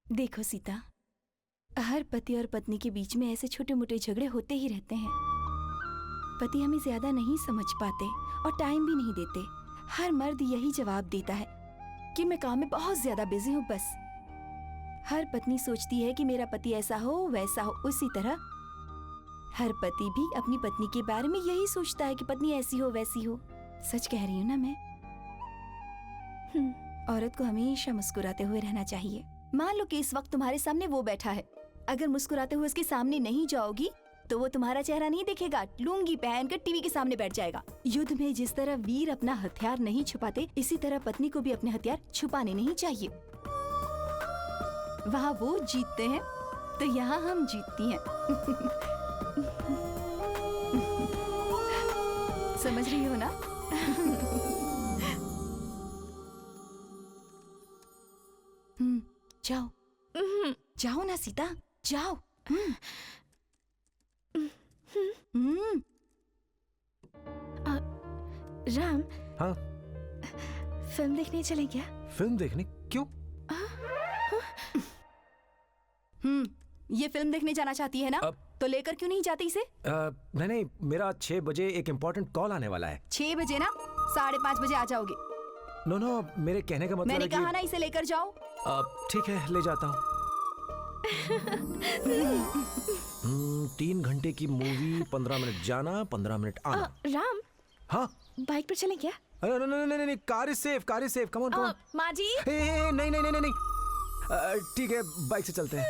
देखो सीता, हर पति और पत्नी के बीच में ऐसे छोटे मोटे झगड़े होते ही रहते हैं। पति हमें ज्यादा नहीं समझ पाते और टाइम भी नहीं देते। हर मर्द यही जवाब देता है कि मैं काम में बहुत ज्यादा बिजी हूँ बस। हर पत्नी सोचती है कि मेरा पति ऐसा हो वैसा हो। उसी तरह हर पति भी अपनी पत्नी के बारे में यही सोचता है कि पत्नी ऐसी हो वैसी हो। सच कह रही हूँ ना मैं? औरत को हमेशा मुस्कुराते हुए रहना चाहिए। मान लो कि इस वक्त तुम्हारे सामने वो बैठा है, अगर मुस्कुराते हुए उसके सामने नहीं जाओगी तो वो तुम्हारा चेहरा नहीं देखेगा, लुंगी पहनकर टीवी के सामने बैठ जाएगा। युद्ध में जिस तरह वीर अपना हथियार नहीं छुपाते, इसी तरह पत्नी को भी अपने हथियार छुपाने नहीं चाहिए। वहाँ वो जीतते हैं तो यहाँ हम जीतती हैं। समझ रही हो ना? जाओ जाओ ना सीता, जाओ। राम, हाँ? फिल्म देखने चले क्या? फिल्म देखने? क्यों? ये फिल्म देखने जाना चाहती है ना? तो लेकर क्यों नहीं जाती इसे? नहीं, मेरा 6 बजे एक इम्पोर्टेंट कॉल आने वाला है। 6 बजे ना? 5:30 बजे आ जाओगे। नो, मेरे कहने का मतलब मैंने है कि... कहा ना इसे लेकर जाओ। ठीक है, ले जाता हूँ। 3 घंटे की मूवी, 15 मिनट जाना, 15 मिनट आना। राम, हाँ? बाइक पर चलें क्या? नहीं, car is safe, come on. माँ जी। नहीं, ठीक है, बाइक से चलते हैं।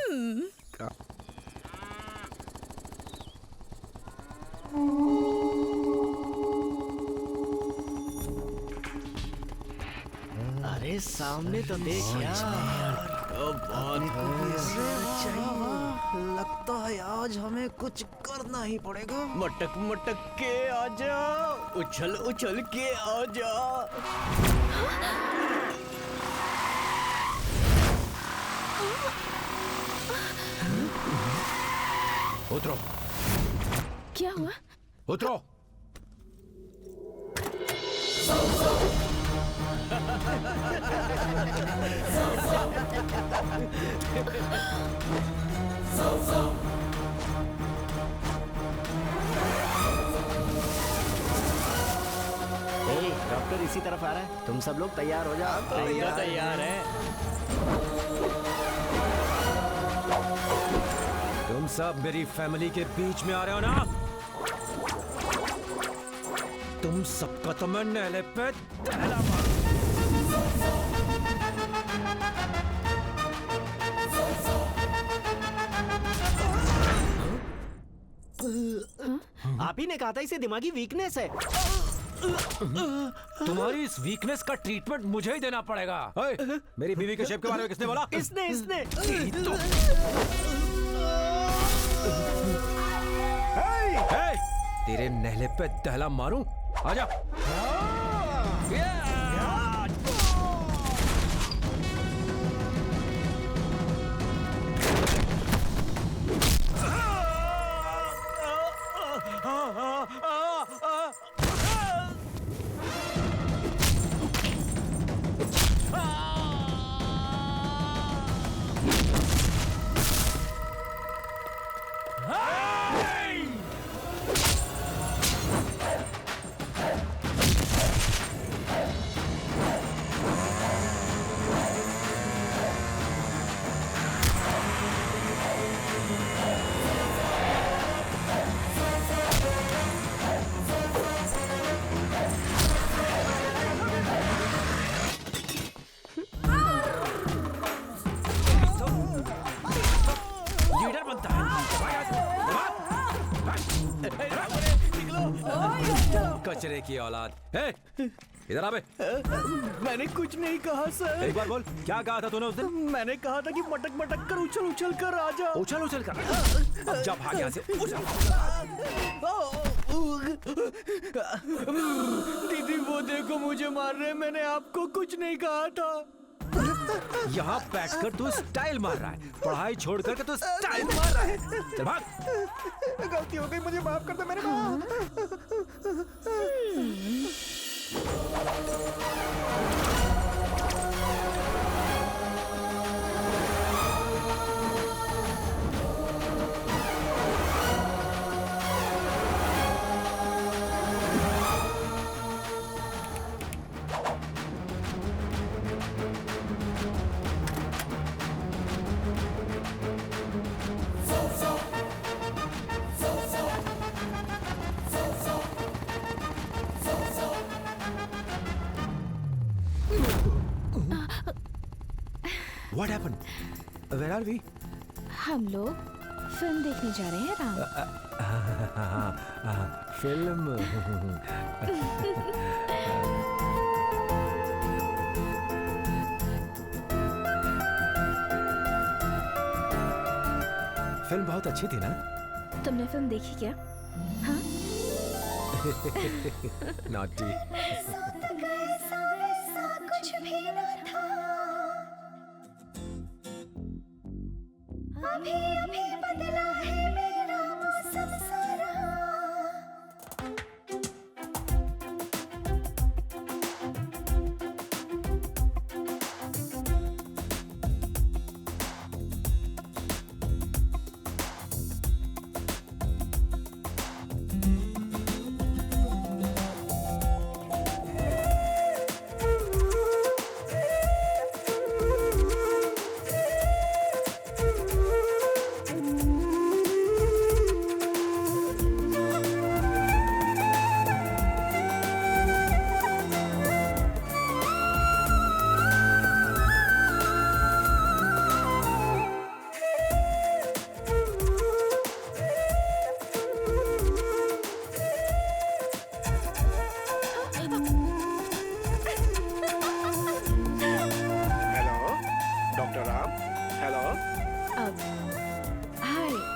अरे सामने तो देख यार। लगता है आज हमें कुछ करना ही पड़ेगा। मटक मटक के आजा, उछल उछल के आजा। उतरो। क्या हुआ? उतरो। डॉक्टर इसी तरफ आ रहा है, तुम सब लोग तैयार हो जाओ। तैयार है। तुम सब मेरी फैमिली के बीच में आ रहे हो ना? तुम सबका तो मैं नहले पे दहला मारूं। आप ही ने कहा था इसे दिमागी वीकनेस है। तुम्हारी इस वीकनेस का ट्रीटमेंट मुझे ही देना पड़ेगा। ओए, मेरी बीवी के शेप के बारे में किसने बोला? इसने हे, तेरे नहले पे दहला मारूं? आजा। कचरे की औलाद। इधर आ बे। मैंने कुछ नहीं कहा सर। एक बार बोल, क्या कहा था तूने उस दिन? मैंने कहा था कि मटक मटक कर उछल उछल कर आजा। उछल उछल कर? अब जा भाग यहाँ से। दीदी वो देखो मुझे मार रहे हैं, मैंने आपको कुछ नहीं कहा था। यहाँ बैठकर तू स्टाइल मार रहा है, पढ़ाई छोड़ करके तू स्टाइल मार रहा है। चल भाग। गलती हो गई, मुझे माफ कर दो मेरे माँ। What happened? Where are we? हम लोग फिल्म देखने जा रहे हैं राम। फिल्म। फिल्म बहुत अच्छी थी ना? तुमने फिल्म देखी क्या? हाँ? Naughty। कुछ भी न था, अभी अभी बदला है मेरा मौसम सारा।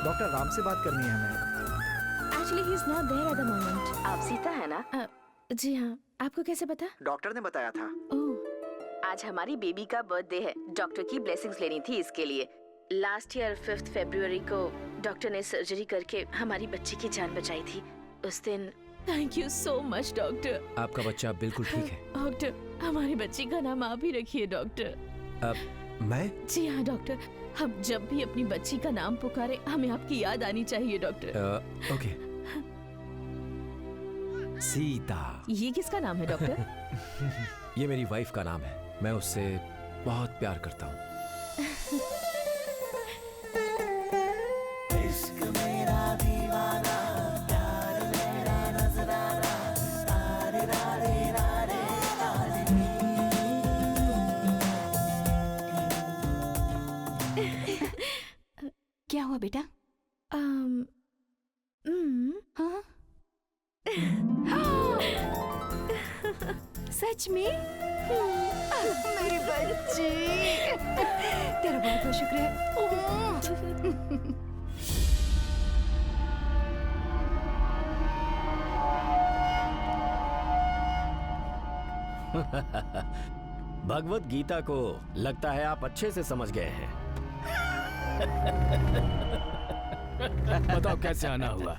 डॉक्टर राम से बात करनी है हमें। Actually, he is not there at the moment. आप सीता है ना? जी हाँ। आपको कैसे पता? डॉक्टर ने बताया था। ओह, आज हमारी बेबी का बर्थडे है। डॉक्टर की ब्लेसिंग्स लेनी थी इसके लिए। लास्ट ईयर 5 फरवरी को डॉक्टर ने सर्जरी करके हमारी बच्ची की जान बचाई थी। उस दिन thank you so much doctor. आपका बच्चा बिल्कुल ठीक है। डॉक्टर, हमारी बच्ची का नाम आप ही रखिए डॉक्टर। मैं? जी हाँ डॉक्टर, हम जब भी अपनी बच्ची का नाम पुकारे हमें आपकी याद आनी चाहिए डॉक्टर। ओके। सीता। ये किसका नाम है डॉक्टर? ये मेरी वाइफ का नाम है। मैं उससे बहुत प्यार करता हूँ। इश्क मेरा दीवाना, प्यार मेरा नजराना, बेटा? हाँ? सच में? मेरी बच्ची, तेरा बहुत बहुत शुक्र है। भगवत गीता को लगता है आप अच्छे से समझ गए हैं। बताओ कैसे आना हुआ?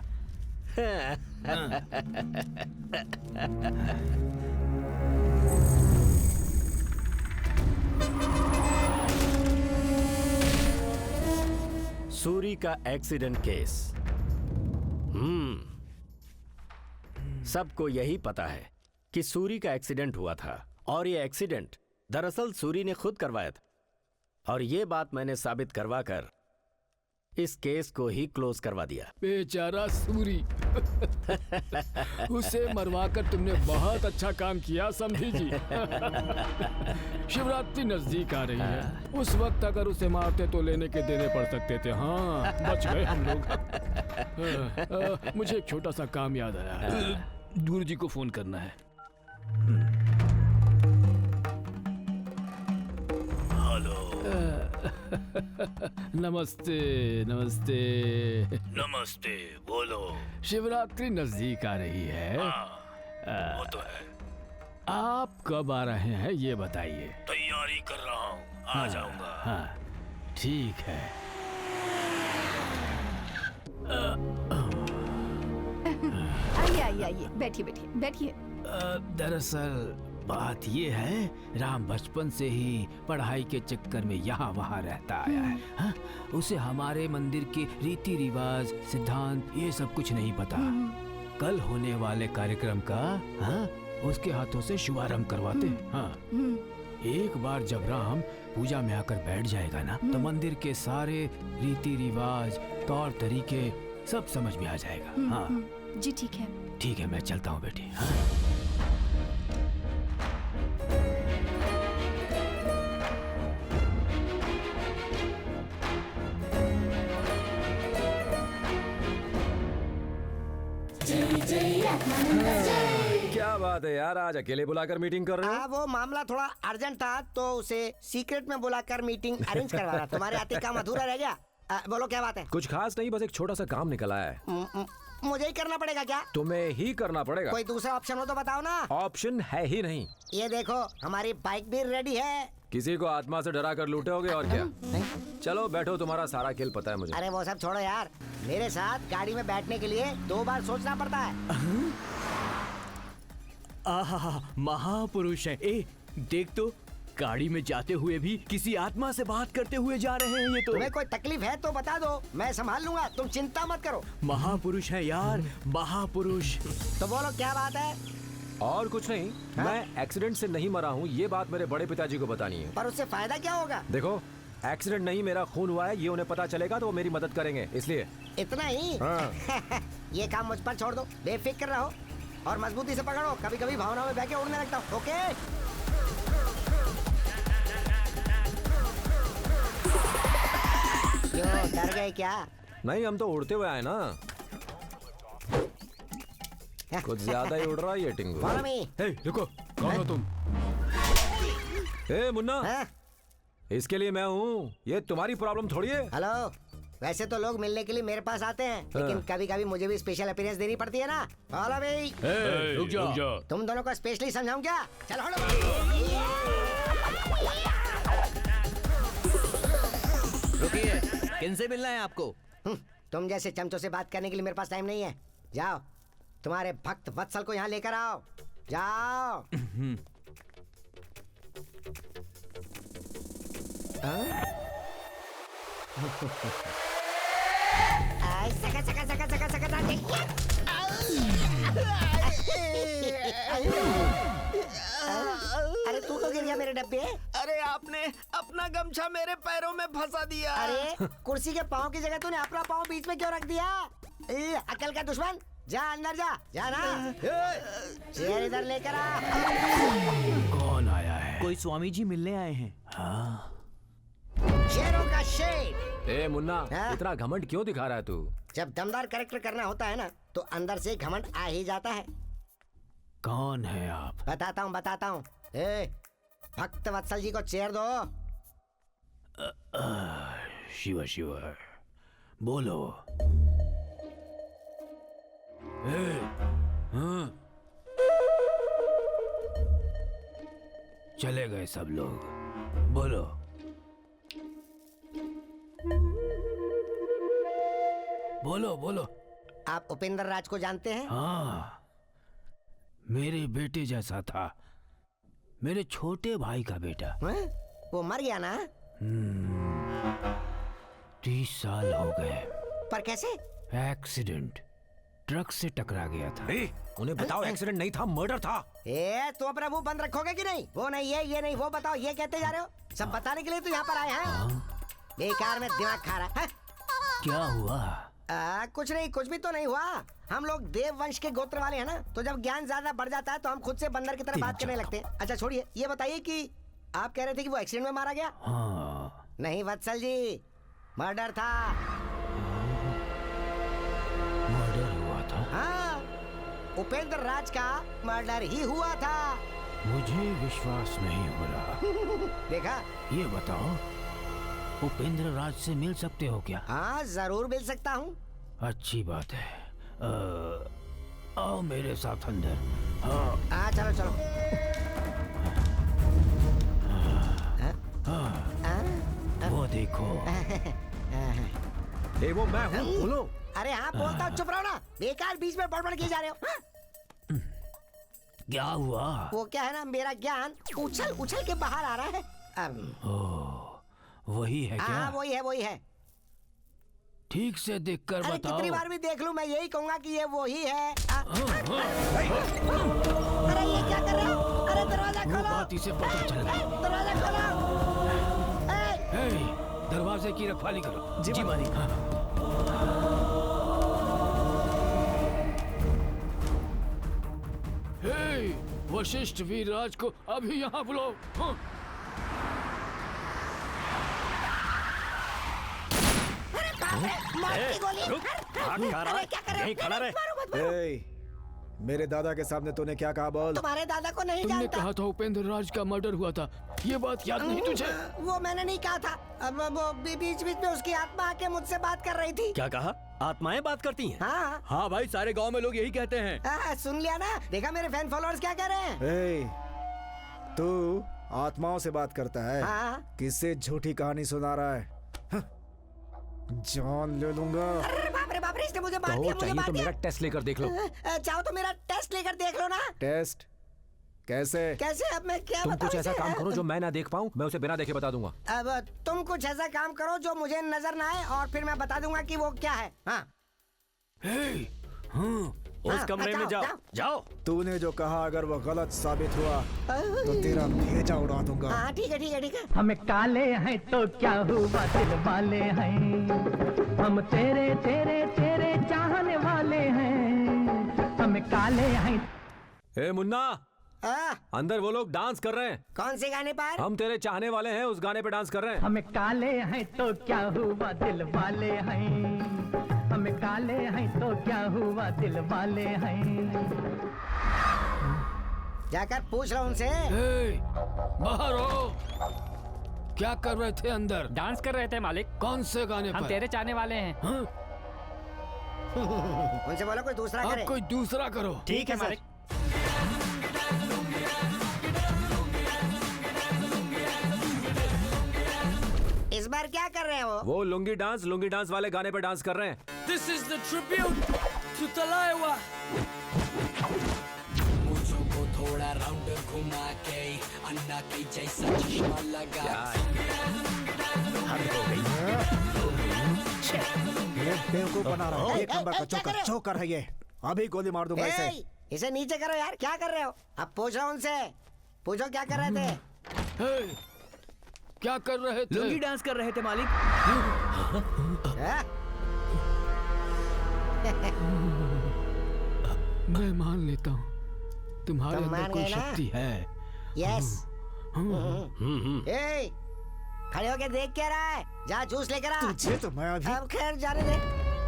सूरी का एक्सीडेंट केस। सबको यही पता है कि सूरी का एक्सीडेंट हुआ था और ये एक्सीडेंट दरअसल सूरी ने खुद करवाया था और ये बात मैंने साबित करवाकर इस केस को ही क्लोज करवा दिया। बेचारा सूरी। उसे मरवाकर तुमने बहुत अच्छा काम किया समधी जी। शिवरात्रि नजदीक आ रही है, उस वक्त अगर उसे मारते तो लेने के देने पड़ सकते थे। हाँ, बच गए हम लोग। मुझे एक छोटा सा काम याद आया, गुरु जी को फोन करना है। हेलो। नमस्ते नमस्ते नमस्ते, बोलो। शिवरात्रि नजदीक आ रही है। वो तो है। आप कब आ रहे हैं ये बताइए। तैयारी कर रहा हूँ, आ जाऊंगा। हाँ, ठीक है। आइए आइए आइए, बैठिए बैठिए बैठिए। दरअसल बात ये है, राम बचपन से ही पढ़ाई के चक्कर में यहाँ वहाँ रहता आया है। हाँ? उसे हमारे मंदिर के रीति रिवाज, सिद्धांत ये सब कुछ नहीं पता। कल होने वाले कार्यक्रम का उसके हाथों से शुभारंभ करवाते हैं। हाँ, एक बार जब राम पूजा में आकर बैठ जाएगा ना, तो मंदिर के सारे रीति रिवाज, तौर तरीके सब समझ में आ जाएगा। हाँ जी, ठीक है। ठीक है, मैं चलता हूँ बेटी। हाँ? क्या बात है यार, आज अकेले बुलाकर मीटिंग कर रहे हो? वो मामला थोड़ा अर्जेंट था तो उसे सीक्रेट में बुलाकर मीटिंग अरेंज करवा रहा। तुम्हारे आते काम अधूरा रह गया। बोलो क्या बात है? कुछ खास नहीं, बस एक छोटा सा काम निकल आया है। मुझे ही करना पड़ेगा क्या? तुम्हें ही करना पड़ेगा। कोई दूसरा ऑप्शन हो तो बताओ ना। ऑप्शन है ही नहीं। ये देखो, हमारी बाइक भी रेडी है। किसी को आत्मा से डरा कर लूटोगे और क्या? चलो बैठो, तुम्हारा सारा खेल पता है मुझे। अरे वो सब छोड़ो यार, मेरे साथ गाड़ी में बैठने के लिए 2 बार सोचना पड़ता है। आहा, महापुरुष है। ए, देख तो, गाड़ी में जाते हुए भी किसी आत्मा से बात करते हुए जा रहे हैं ये तो। तुम्हें कोई तकलीफ है तो बता दो, मैं संभाल लूंगा, तुम चिंता मत करो। महापुरुष है यार, महापुरुष। तो बोलो क्या बात है? और कुछ नहीं, मैं एक्सीडेंट से नहीं मरा हूँ, ये बात मेरे बड़े पिताजी को बतानी है। पर उससे फायदा क्या होगा? देखो, एक्सीडेंट नहीं, मेरा खून हुआ है, ये उन्हें पता चलेगा तो वो मेरी मदद करेंगे, इसलिए। इतना ही? हाँ। ये काम मुझ पर छोड़ दो, बेफिक्र रहो और मजबूती से पकड़ो। कभी कभी भावनाओं में बह के उड़ने लगता हूँ। ओके? क्यों, डर गए क्या? नहीं, हम तो उड़ते हुए आए ना। कुछ ज्यादा ही उड़ रहा है ये टिंगू। Follow me। हे, रुको, कौन हो तुम? ए मुन्ना, इसके लिए मैं हूँ, ये तुम्हारी प्रॉब्लम थोड़ी है। हेलो, वैसे तो लोग मिलने के लिए मेरे पास आते हैं, लेकिन कभी कभी मुझे भी स्पेशल अपीयरेंस देनी पड़ती है ना। Follow me. रुक जा। तुम दोनों को स्पेशली समझाऊं क्या? चलो रुकिए, किनसे मिलना है आपको? तुम जैसे चमचों से बात करने के लिए मेरे पास टाइम नहीं है। जाओ, तुम्हारे भक्त वत्सल को यहाँ लेकर आओ। जाओ। अरे तू क्यों गिर गया मेरे डब्बे? अरे आपने अपना गमछा मेरे पैरों में फंसा दिया। अरे कुर्सी के पाँव की जगह तूने अपना पाँव बीच में क्यों रख दिया? अकल का दुश्मन, जा अंदर जा ना। चेयर इधर लेकर आ। कौन आया है? कोई स्वामी जी मिलने आए हैं। हाँ। शेरों का शेर, ए मुन्ना, इतना घमंड क्यों दिखा रहा है तू? जब दमदार कैरेक्टर करना होता है ना तो अंदर से घमंड आ ही जाता है। कौन है आप? बताता हूँ। ए, भक्त वत्सल जी को चेयर दो। शिव शिव, बोलो। हाँ? चले गए सब लोग, बोलो। बोलो बोलो। आप उपेंद्र राज को जानते हैं? हाँ, मेरे बेटे जैसा था, मेरे छोटे भाई का बेटा। वो मर गया ना? 30 साल हो गए। पर कैसे? एक्सीडेंट, ट्रक से टकरा गया था। उन्हें बताओ एक्सीडेंट नहीं था, मर्डर था। तो अपना मुंह बंद रखोगे कि नहीं? वो नहीं है, ये नहीं, वो बताओ, ये कहते जा रहे हो? सब बताने के लिए तो यहाँ पर आए हैं। बेकार में दिमाग खा रहा है। क्या हुआ? कुछ नहीं, कुछ भी तो नहीं हुआ। हम लोग देव वंश के गोत्र वाले हैं ना, तो जब ज्ञान ज्यादा बढ़ जाता है तो हम खुद से बंदर की तरह बात करने लगते हैं। अच्छा छोड़िए, ये बताइए कि आप कह रहे थे कि वो एक्सीडेंट में मारा गया? हाँ। नहीं वत्सल जी, मर्डर था। मर्डर हुआ था? हाँ, उपेंद्र राज का मर्डर ही हुआ था। मुझे विश्वास नहीं हो रहा। देखा? ये बताओ, उपेंद्र राज से मिल सकते हो क्या? हाँ जरूर मिल सकता हूँ। अच्छी बात है। आओ मेरे साथ अंदर। हाँ चलो चलो। वो देखो। वो मैं हूँ, बोलो। अरे हाँ बोलता हूँ, चुप रहो ना, बेकार बीच में बड़बड़ किए जा रहे हो। क्या हुआ? वो क्या है ना, मेरा ज्ञान उछल उछल के बाहर आ रहा है। वही है क्या? हाँ वही है। ठीक से देखकर अरे बताओ। कितनी बार भी देख लूं, मैं यही कहूंगा कि ये वही है। अरे ये क्या कर रहे हो? अरे दरवाजा खोलो। बात इसे पता चल गया। दरवाजा खोलो। दरवाजे की रखवाली करो। जी मालिक। वशिष्ठ वीरराज को अभी यहाँ बुलाओ। यहीं खड़ा रहे। मेरे दादा के सामने तूने क्या कहा? बोल। तुम्हारे दादा को नहीं तुमने जानता। कहा था उपेंद्र राज का मर्डर हुआ था, ये बात याद नहीं तुझे? वो मैंने नहीं कहा था। अब वो बीच बीच में उसकी आत्मा आके मुझसे बात कर रही थी। क्या कहा? आत्माएं बात करती हैं? हाँ हाँ भाई, सारे गांव में लोग यही कहते हैं। सुन लिया ना? देखा मेरे फैन फॉलोअर्स क्या कह रहे हैं? तू आत्माओं से बात करता है? हाँ। किससे झूठी कहानी सुना रहा है? जान ले लूंगा। अरे बाप रे, इसने मुझे मार दिया। चाहिए तो मेरा टेस्ट लेकर देख लो। चाहो तो मेरा टेस्ट लेकर देख लो ना। टेस्ट? कैसे? अब मैं क्या तुम बताऊं कुछ ऐसा इसे? काम करो जो मैं ना देख पाऊं, मैं उसे बिना देखे बता दूंगा। अब तुम कुछ ऐसा काम करो जो मुझे नजर ना आए, और फिर मैं बता दूंगा कि वो क्या है। हाँ। उस कमरे में जाओ। तूने जो कहा अगर वो गलत साबित हुआ तो तेरा भेजा उड़ा दूंगा। हाँ ठीक है। हम काले हैं तो क्या हुआ, दिल वाले हैं। हम तेरे तेरे तेरे चाहने वाले हैं। हम काले हैं। ए मुन्ना, अंदर वो लोग डांस कर रहे हैं। कौन से गाने पर? हम तेरे चाहने वाले हैं, उस गाने पे डांस कर रहे हैं। हम काले हैं तो क्या हुआ, दिल वाले हैं। हम काले हैं तो क्या हुआ, दिल वाले हैं। जाकर पूछ रहा हूँ उनसे। बाहर हो। क्या कर रहे थे अंदर? डांस कर रहे थे मालिक। कौन से गाने पर? हम तेरे चाहने वाले हैं। उनसे बोलो कोई दूसरा करे। आप कोई दूसरा करो। ठीक है मालिक। इस बार क्या कर रहे हो? वो लुंगी डांस वाले गाने पे डांस कर रहे हैं। This is the tribute to Talaiwa. मुझको थोड़ा राउंड घुमा के अन्ना के जैसा चश्मा लगा। ये बेवकूफ बना रहा है। एक नंबर का चोकर है ये। अभी गोली मार दूंगा इसे। इसे नीचे करो यार, क्या कर रहे हो? अब पूछ रहा हूँ उनसे, पूछो क्या कर रहे थे? क्या कर रहे थे? लुंगी डांस कर रहे थे मालिक। मैं मान लेता हूँ तुम्हारे अंदर कोई शक्ति है। यस। खड़े होके देख क्या रहा है? जा जूस लेकर आ। तुझे तो मैं अभी। अब खैर जाने दे।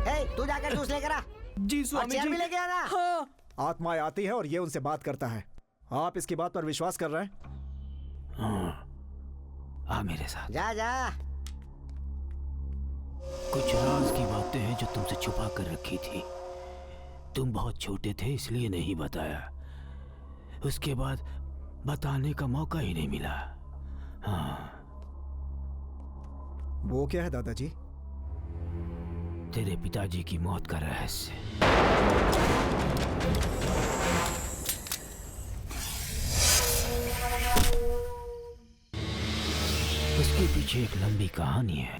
हे, तू जाकर जूस लेकर आ। जी स्वामी चेयर जी। भी लेके आना। हाँ। आत्माएं आती है और ये उनसे बात करता है। आप इसकी बात पर विश्वास कर रहे हैं? आ मेरे साथ। जा जा। कुछ राज की बातें हैं जो तुमसे छुपा कर रखी थी। तुम बहुत छोटे थे इसलिए नहीं बताया। उसके बाद बताने का मौका ही नहीं मिला। हाँ। वो क्या है दादाजी? तेरे पिताजी की मौत का रहस्य। उसके पीछे एक लंबी कहानी है।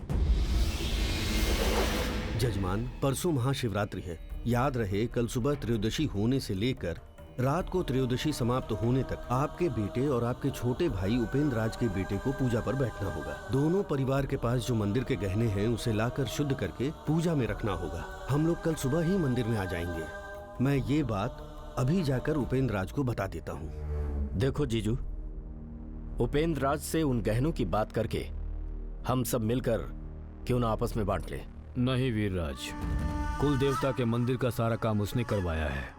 जजमान, परसों महाशिवरात्रि है। याद रहे कल सुबह त्रयोदशी होने से लेकर रात को त्रयोदशी समाप्त होने तक आपके बेटे और आपके छोटे भाई उपेंद्र राज के बेटे को पूजा पर बैठना होगा। दोनों परिवार के पास जो मंदिर के गहने हैं उसे लाकर शुद्ध करके पूजा में रखना होगा। हम लोग कल सुबह ही मंदिर में आ जाएंगे। मैं ये बात अभी जाकर उपेंद्र राज को बता देता हूँ। देखो जीजू, उपेंद्र राज से उन गहनों की बात करके हम सब मिलकर क्यों ना आपस में बांट ले। नहीं वीरराज, कुल देवता के मंदिर का सारा काम उसने करवाया है।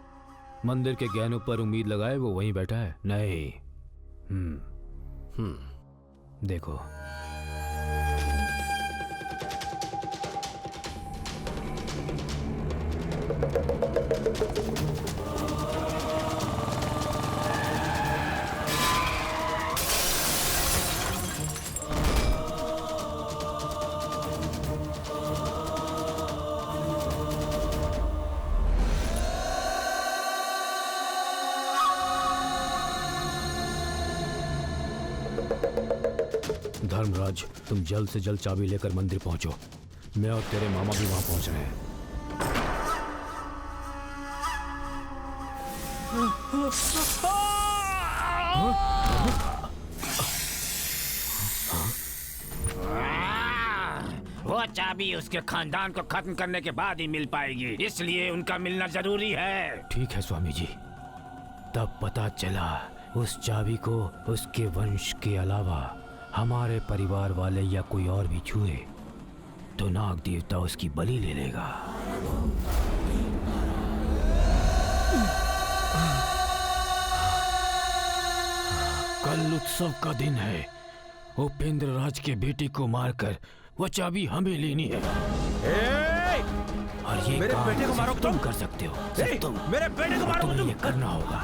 मंदिर के गहनों पर उम्मीद लगाए वो वहीं बैठा है। नहीं। देखो, धर्मराज, तुम जल्द से जल्द चाबी लेकर मंदिर पहुंचो। मैं और तेरे मामा भी वहां पहुंच रहे हैं। वो चाबी उसके खानदान को खत्म करने के बाद ही मिल पाएगी, इसलिए उनका मिलना जरूरी है। ठीक है स्वामी जी। तब पता चला उस चाबी को उसके वंश के अलावा हमारे परिवार वाले या कोई और भी छुए तो नाग देवता उसकी बलि ले लेगा। कल उत्सव का दिन है। उपेंद्र राज के बेटे को मारकर वो चाबी हमें लेनी है। और ये मेरे काम बेटे को मारो तुम कर सकते हो। सिर्फ तुम। मेरे बेटे को मारो। तुम्हें ये करना होगा।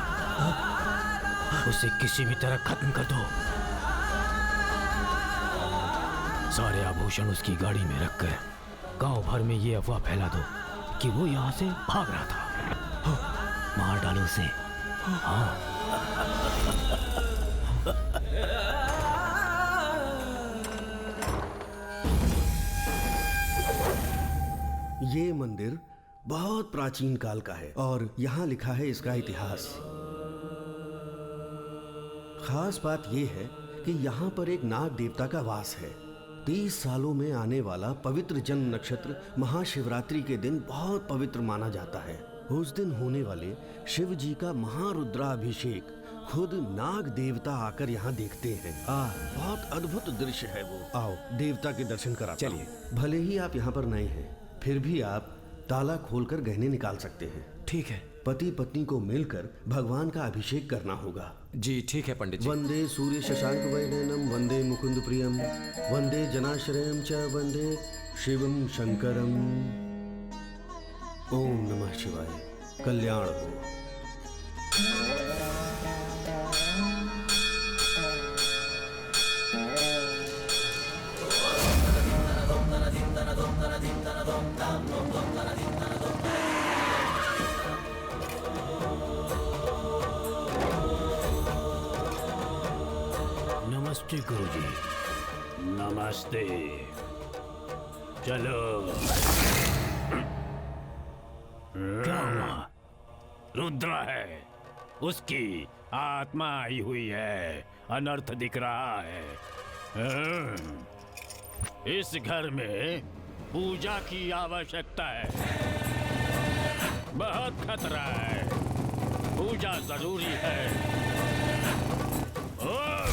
उसे किसी भी तरह खत्म कर दो। सारे आभूषण उसकी गाड़ी में रखकर गांव भर में ये अफवाह फैला दो कि वो यहाँ से भाग रहा था। मार डालो उसे। हाँ। ये मंदिर बहुत प्राचीन काल का है और यहाँ लिखा है इसका इतिहास। खास बात यह है कि यहाँ पर एक नाग देवता का वास है। 30 सालों में आने वाला पवित्र जन्म नक्षत्र महाशिवरात्रि के दिन बहुत पवित्र माना जाता है। उस दिन होने वाले शिव जी का महारुद्राभिषेक खुद नाग देवता आकर यहाँ देखते हैं। बहुत अद्भुत दृश्य है वो। आओ देवता के दर्शन कराता हूं। चलिए। भले ही आप यहाँ पर नए हैं, फिर भी आप ताला खोलकर गहने निकाल सकते हैं। ठीक है। पति पत्नी को मिलकर भगवान का अभिषेक करना होगा। जी ठीक है पंडित जी। वंदे सूर्य शशांक वैनयनम वंदे मुकुंद प्रियम वंदे जनाश्रयम च वंदे शिवम शंकरम। ओम नमः शिवाय। कल्याण हो। नमस्ते गुरुजी। नमस्ते। चलो। क्या हुआ? रुद्र है, उसकी आत्मा आई हुई है। अनर्थ दिख रहा है। इस घर में पूजा की आवश्यकता है। बहुत खतरा है। पूजा जरूरी है। ओम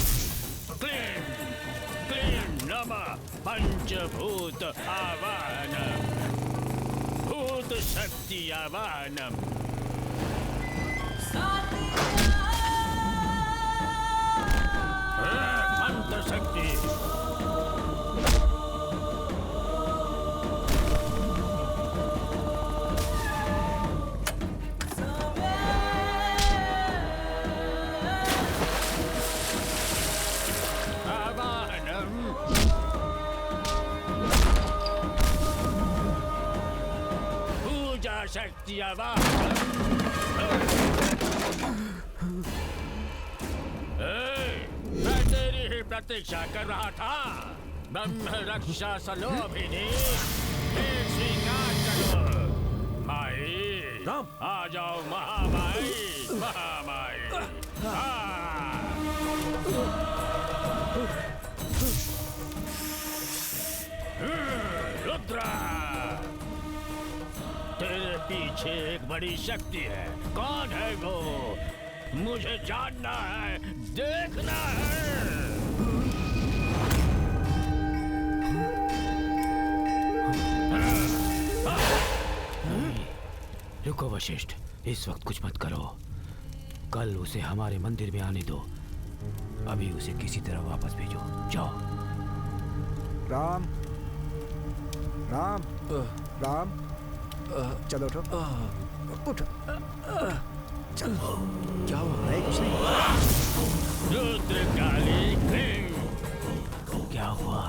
क्लीं क्लीं नमः। भूत आवाहनम, भूत शक्ति आवाहनम। मंत्र शक्ति, शक्ति मैं तेरी ही प्रतीक्षा कर रहा था। ब्रह्म रक्षा सलोभिनी, स्वीकार करो। माई राम, आ जाओ महामाई, महामाई। रुद्रा, तेरे पीछे एक बड़ी शक्ति है। कौन है वो? मुझे जानना है, देखना है। रुको वशिष्ठ, इस वक्त कुछ मत करो। कल उसे हमारे मंदिर में आने दो। अभी उसे किसी तरह वापस भेजो। जाओ। राम, राम, राम, चलो उठो, उठो, चलो। क्या हुआ? नहीं, कुछ नहीं। रुद्रकाली क्या हुआ?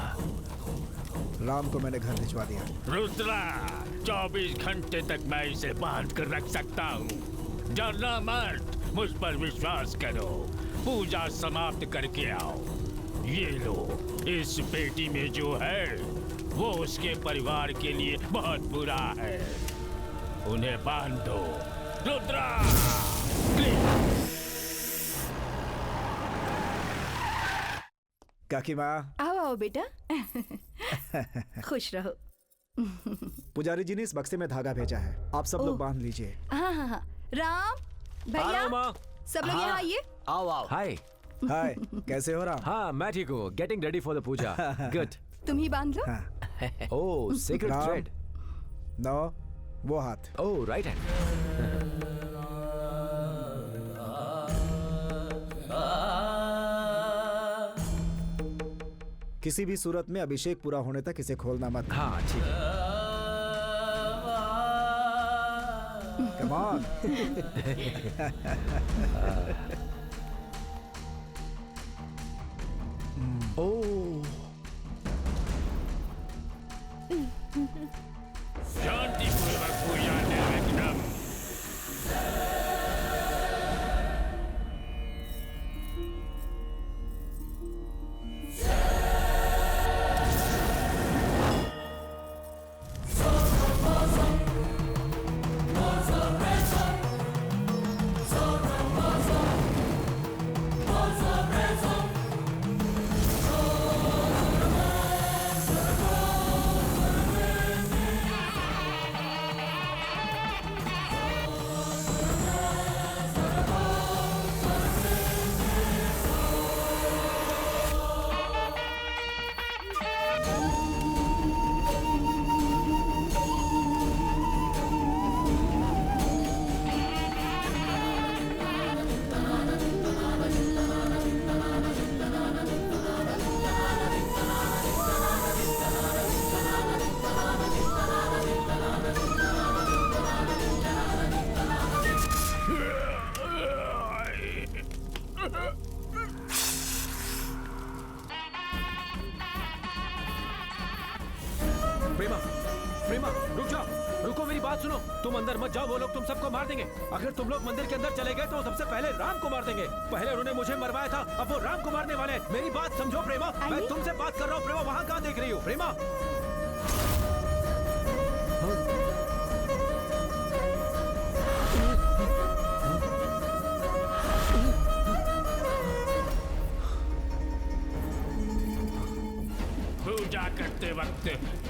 राम को मैंने घर भिजवा दिया। रुद्रा, 24 घंटे तक मैं इसे बांध कर रख सकता हूँ। डरना मत, मुझ पर विश्वास करो। पूजा समाप्त करके आओ। ये लो, इस पेटी में जो है वो उसके परिवार के लिए बहुत बुरा है। उन्हें बांध दो। रुद्रा, काकी माँ। आओ आओ बेटा। खुश रहो। पुजारी जी ने इस बक्से में धागा भेजा है, आप सब लोग बांध लीजिए। हाँ हाँ हाँ। राम भैया, सब लोग यहाँ आइए। आओ आओ। हाय हाय, कैसे हो राम? हाँ मैं ठीक हूँ। Getting ready for the puja. Good. तुम ही बांध लो। Oh, secret thread. नो, वो हाथ। Oh, right hand. किसी भी सूरत में अभिषेक पूरा होने तक इसे खोलना मत। हाँ ठीक है। Come on. ओह, शांतिपूर्वक पूजा निर्विघ्नम। प्रेमा, प्रेमा, रुक जाओ, रुको, मेरी बात सुनो। तुम अंदर मत जाओ, वो लोग तुम सबको मार देंगे। अगर तुम लोग मंदिर के अंदर चले गए तो सबसे पहले राम को मार देंगे। पहले उन्होंने मुझे मरवाया था, अब वो राम को मारने वाले हैं। मेरी बात समझो प्रेमा, मैं तुमसे बात कर रहा हूँ। प्रेमा, वहाँ कहाँ देख रही हो? प्रेमा, पूजा करते वक्त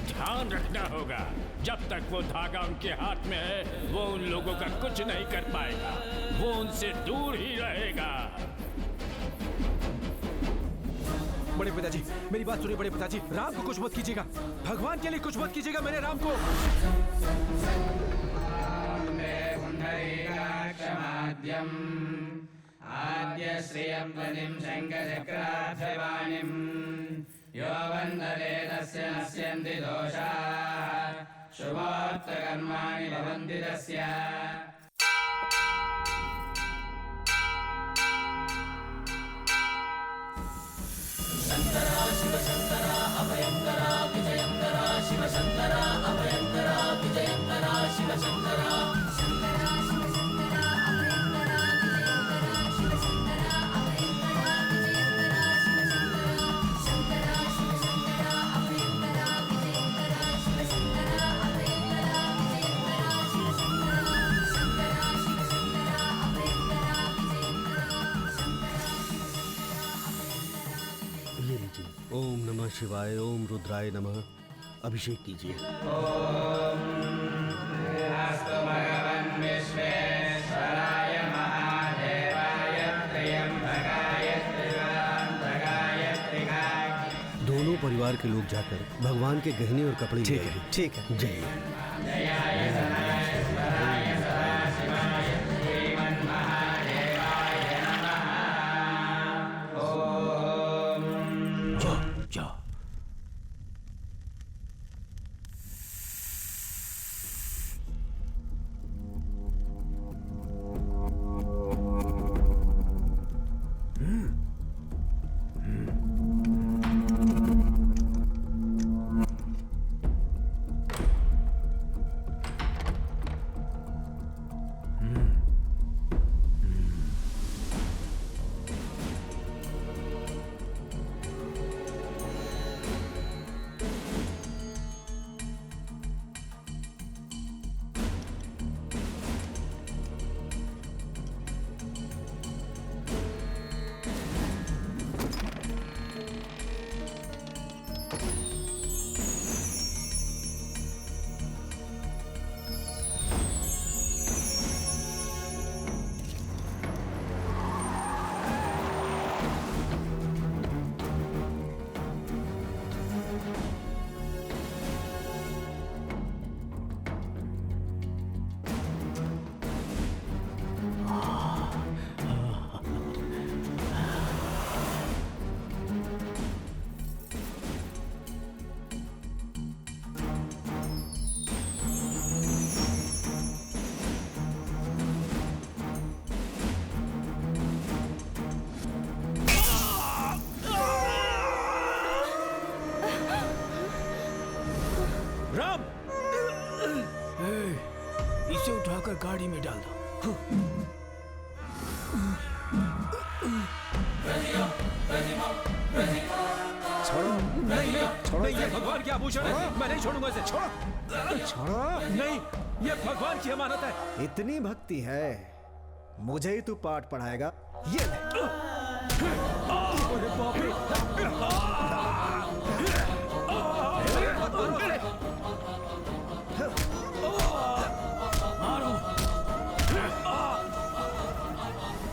ध्यान रखना होगा। जब तक वो धागा उनके हाथ में है, वो उन लोगों का कुछ नहीं कर पाएगा। वो उनसे दूर ही रहेगा। बड़े पिताजी मेरी बात सुनिए। बड़े पिताजी, राम को कुछ मत कीजिएगा, भगवान के लिए कुछ मत कीजिएगा मेरे राम को। आद्य श्रियं गतिं शङ्खचक्राभ्यवाणिं यो वन्दते तस्य नश्यन्ति दोषाः शुभोक्तकर्माणि भवन्ति तस्य। शङ्करा शिव शङ्करा अभयङ्करा विजयङ्करा शिव शङ्करा अभयङ्करा विजयङ्करा शिव शङ्करा। ओम नमः शिवाय, ओम रुद्राय नमः। अभिषेक कीजिए। अस्तु भगवन् विश्वेश्वराय महादेवाय त्र्यम्बकाय त्रिपुरान्तकाय त्रिकाय। दोनों परिवार के लोग जाकर भगवान के गहने और कपड़े ले आएंगे। ठीक है। जय। जयाय सदाशिवाय सदाशिवाय श्रीमन्महादेवाय नमः। ओम। जा। इसे उठाकर गाड़ी में डाल दो। छोड़ो। नहीं, छोड़ो। नहीं, ये भगवान की आभूषण है, मैं नहीं छोड़ूंगा इसे। छोड़ो। नहीं, ये भगवान की अमानत है। इतनी भक्ति है, मुझे ही तू पाठ पढ़ाएगा? ये ले। अरे बाप रे।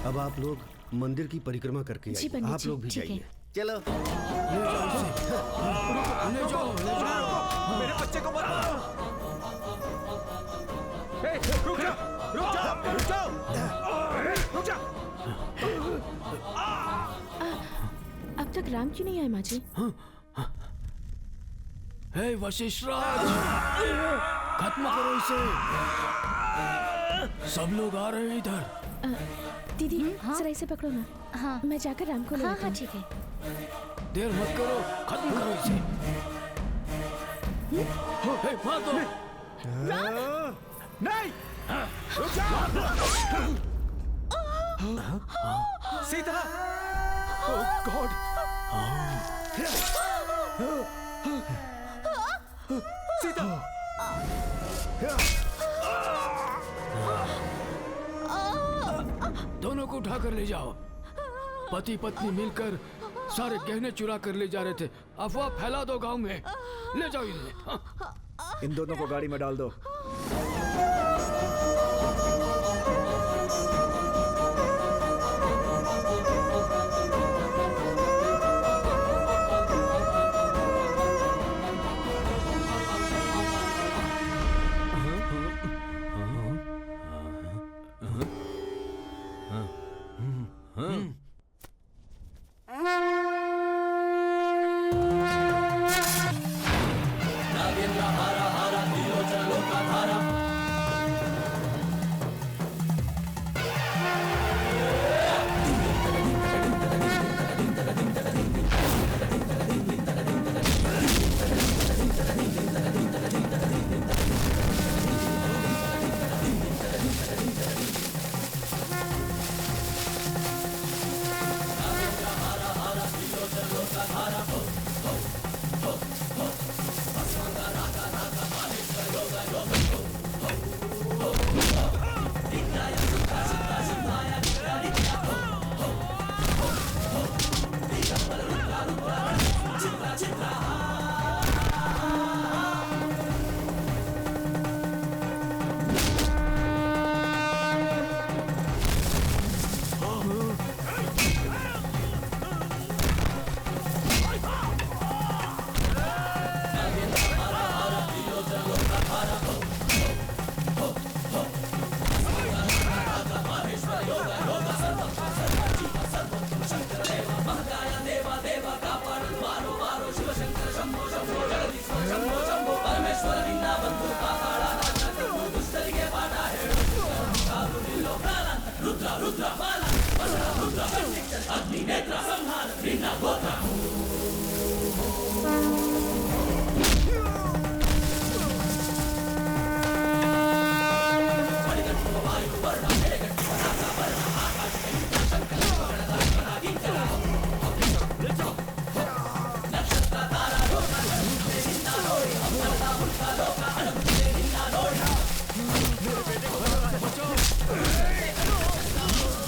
अब आप लोग मंदिर की परिक्रमा करके आइए। आप लोग भी जाइए। चलो। ले जाओ। मेरे बच्चे को मत। रुक जा। अब तक राम क्यों नहीं आए माँ जी? हे वशिष्ठ राज, खत्म करो इसे। सब लोग आ रहे हैं इधर। दीदी, जरा इसे पकड़ो ना। हाँ, मैं जाकर राम को ले आता हूँ। ठीक है। देर मत करो, खत्म करो इसे। हे, मार दो। नहीं, रुक जा। सीता। ओह गॉड। सीता। दोनों को उठाकर ले जाओ। पति पत्नी मिलकर सारे गहने चुरा कर ले जा रहे थे। अफवाह फैला दो गांव में। ले जाओ इन्हें। इन दोनों को गाड़ी में डाल दो।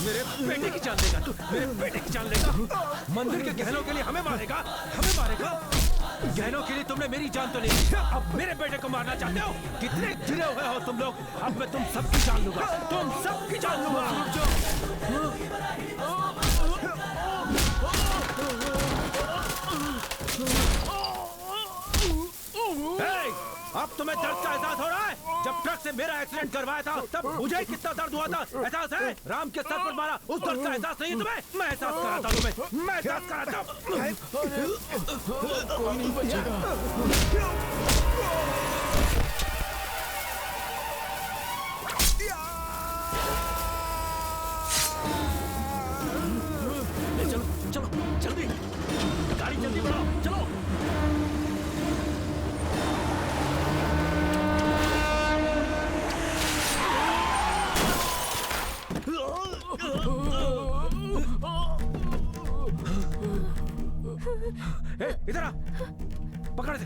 मेरे बेटे की जान लेगा तू, मेरे बेटे की जान लेगा। मंदिर के गहनों के लिए हमें मारेगा, हमें मारेगा। गहनों के लिए तुमने मेरी जान तो ली, अब मेरे बेटे को मारना चाहते हो? कितने गिरे हुए हो तुम लोग। अब मैं तुम सबकी जान लूंगा, तुम सबकी जान लूंगा। अब तुम्हें दर्द का एहसास हो रहा है? जब ट्रक से मेरा एक्सीडेंट करवाया था तब मुझे कितना दर्द हुआ था, एहसास है? राम के सर पर मारा, उस दर्द का एहसास नहीं तुम्हें? मैं एहसास कराता हूं तुम्हें, मैं एहसास कराता हूं। कोई नहीं बचेगा। चलो चलो जल्दी, गाड़ी जल्दी बढ़ाओ, चलो। इधर आ, पकड़ से।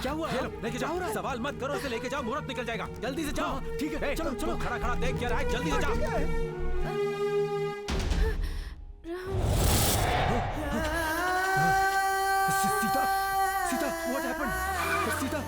क्या हुआ? ये लो, लेके जाओ। सवाल मत करो, इसे लेके जाओ, मुहूर्त निकल जाएगा। जल्दी से जाओ। ठीक है, चलो चलो। खड़ा खड़ा देख क्या रहा है, जल्दी से जाओ। Sita, Sita, what happened? Sita.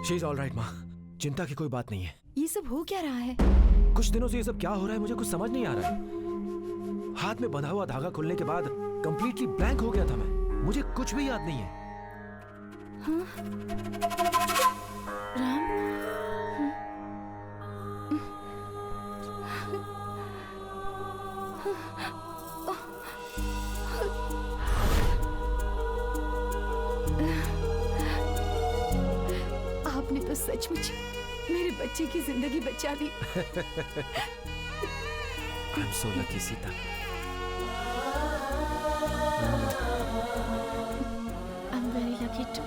She is all right, माँ। चिंता की कोई बात नहीं है। ये सब हो क्या रहा है? कुछ दिनों से ये सब क्या हो रहा है मुझे कुछ समझ नहीं आ रहा है। हाथ में बंधा हुआ धागा खुलने के बाद कंप्लीटली ब्लैंक हो गया था मैं। मुझे कुछ भी याद नहीं है। हाँ? राम? आपने तो सचमुच मेरे बच्चे की जिंदगी बचा ली। I'm so lucky, Sita. I'm very lucky too.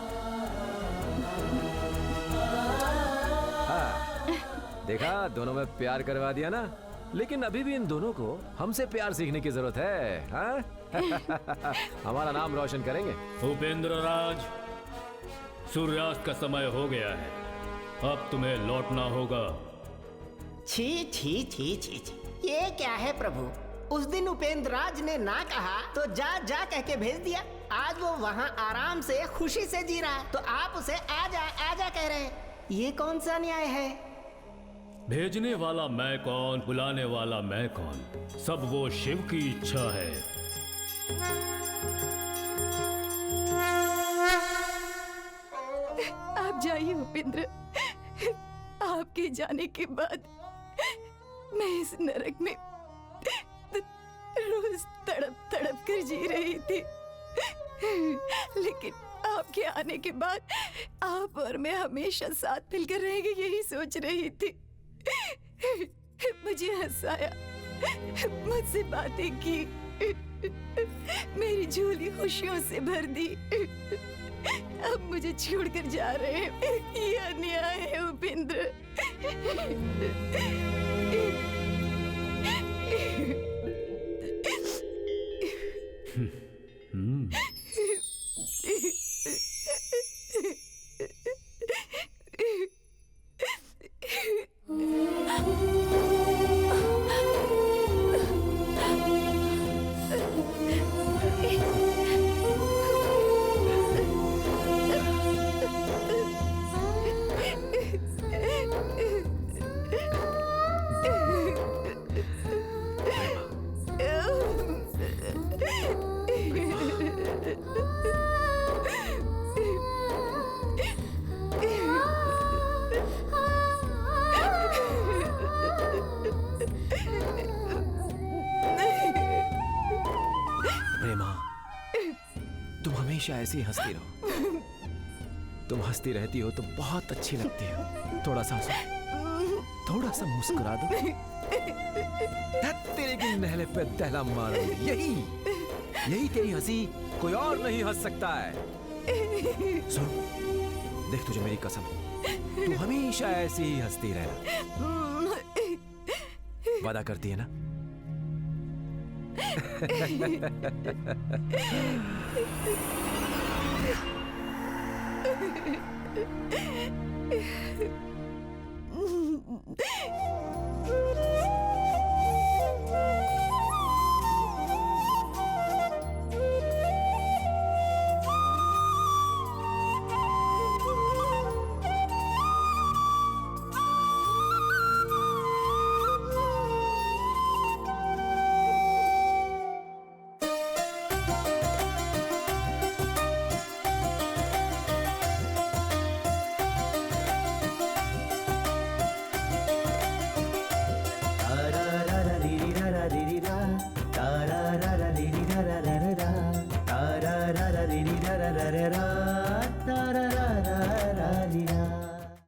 हाँ, देखा दोनों में प्यार करवा दिया ना। लेकिन अभी भी इन दोनों को हमसे प्यार सीखने की जरूरत है। हाँ? हमारा नाम रोशन करेंगे। उपेंद्र राज, सूर्यास्त का समय हो गया है, अब तुम्हें लौटना होगा। छी छी छी छी छी, ये क्या है प्रभु? उस दिन उपेंद्र राज ने ना कहा तो जा जा कह के भेज दिया। आज वो वहाँ आराम से खुशी से जी रहा है तो आप उसे आजा कह रहे हैं। ये कौन सा न्याय है? भेजने वाला मैं कौन, बुलाने वाला मैं कौन, सब वो शिव की इच्छा है। आप जाइए उपेंद्र, आपके जाने के बाद मैं इस नरक में रोज तड़प तड़प कर जी रही थी, लेकिन आपके आने के बाद आप और मैं हमेशा साथ मिलकर रहेंगे यही सोच रही थी। मुझे हंसाया, मुझसे बातें की, मेरी झोली खुशियों से भर दी। अब मुझे छोड़कर जा रहे हैं, ये अन्याय है उपेंद्र। हमेशा ऐसे ही हंसती रहो। तुम हंसती रहती हो तो बहुत अच्छी लगती हो। थोड़ा सा हंसो, थोड़ा सा मुस्कुरा दो। तेरे की नहले पे दहला मारो। यही तेरी हंसी, कोई और नहीं हंस सकता है। सुन, देख तुझे मेरी कसम, तू हमेशा ऐसी ही हंसती रहना। वादा करती है ना?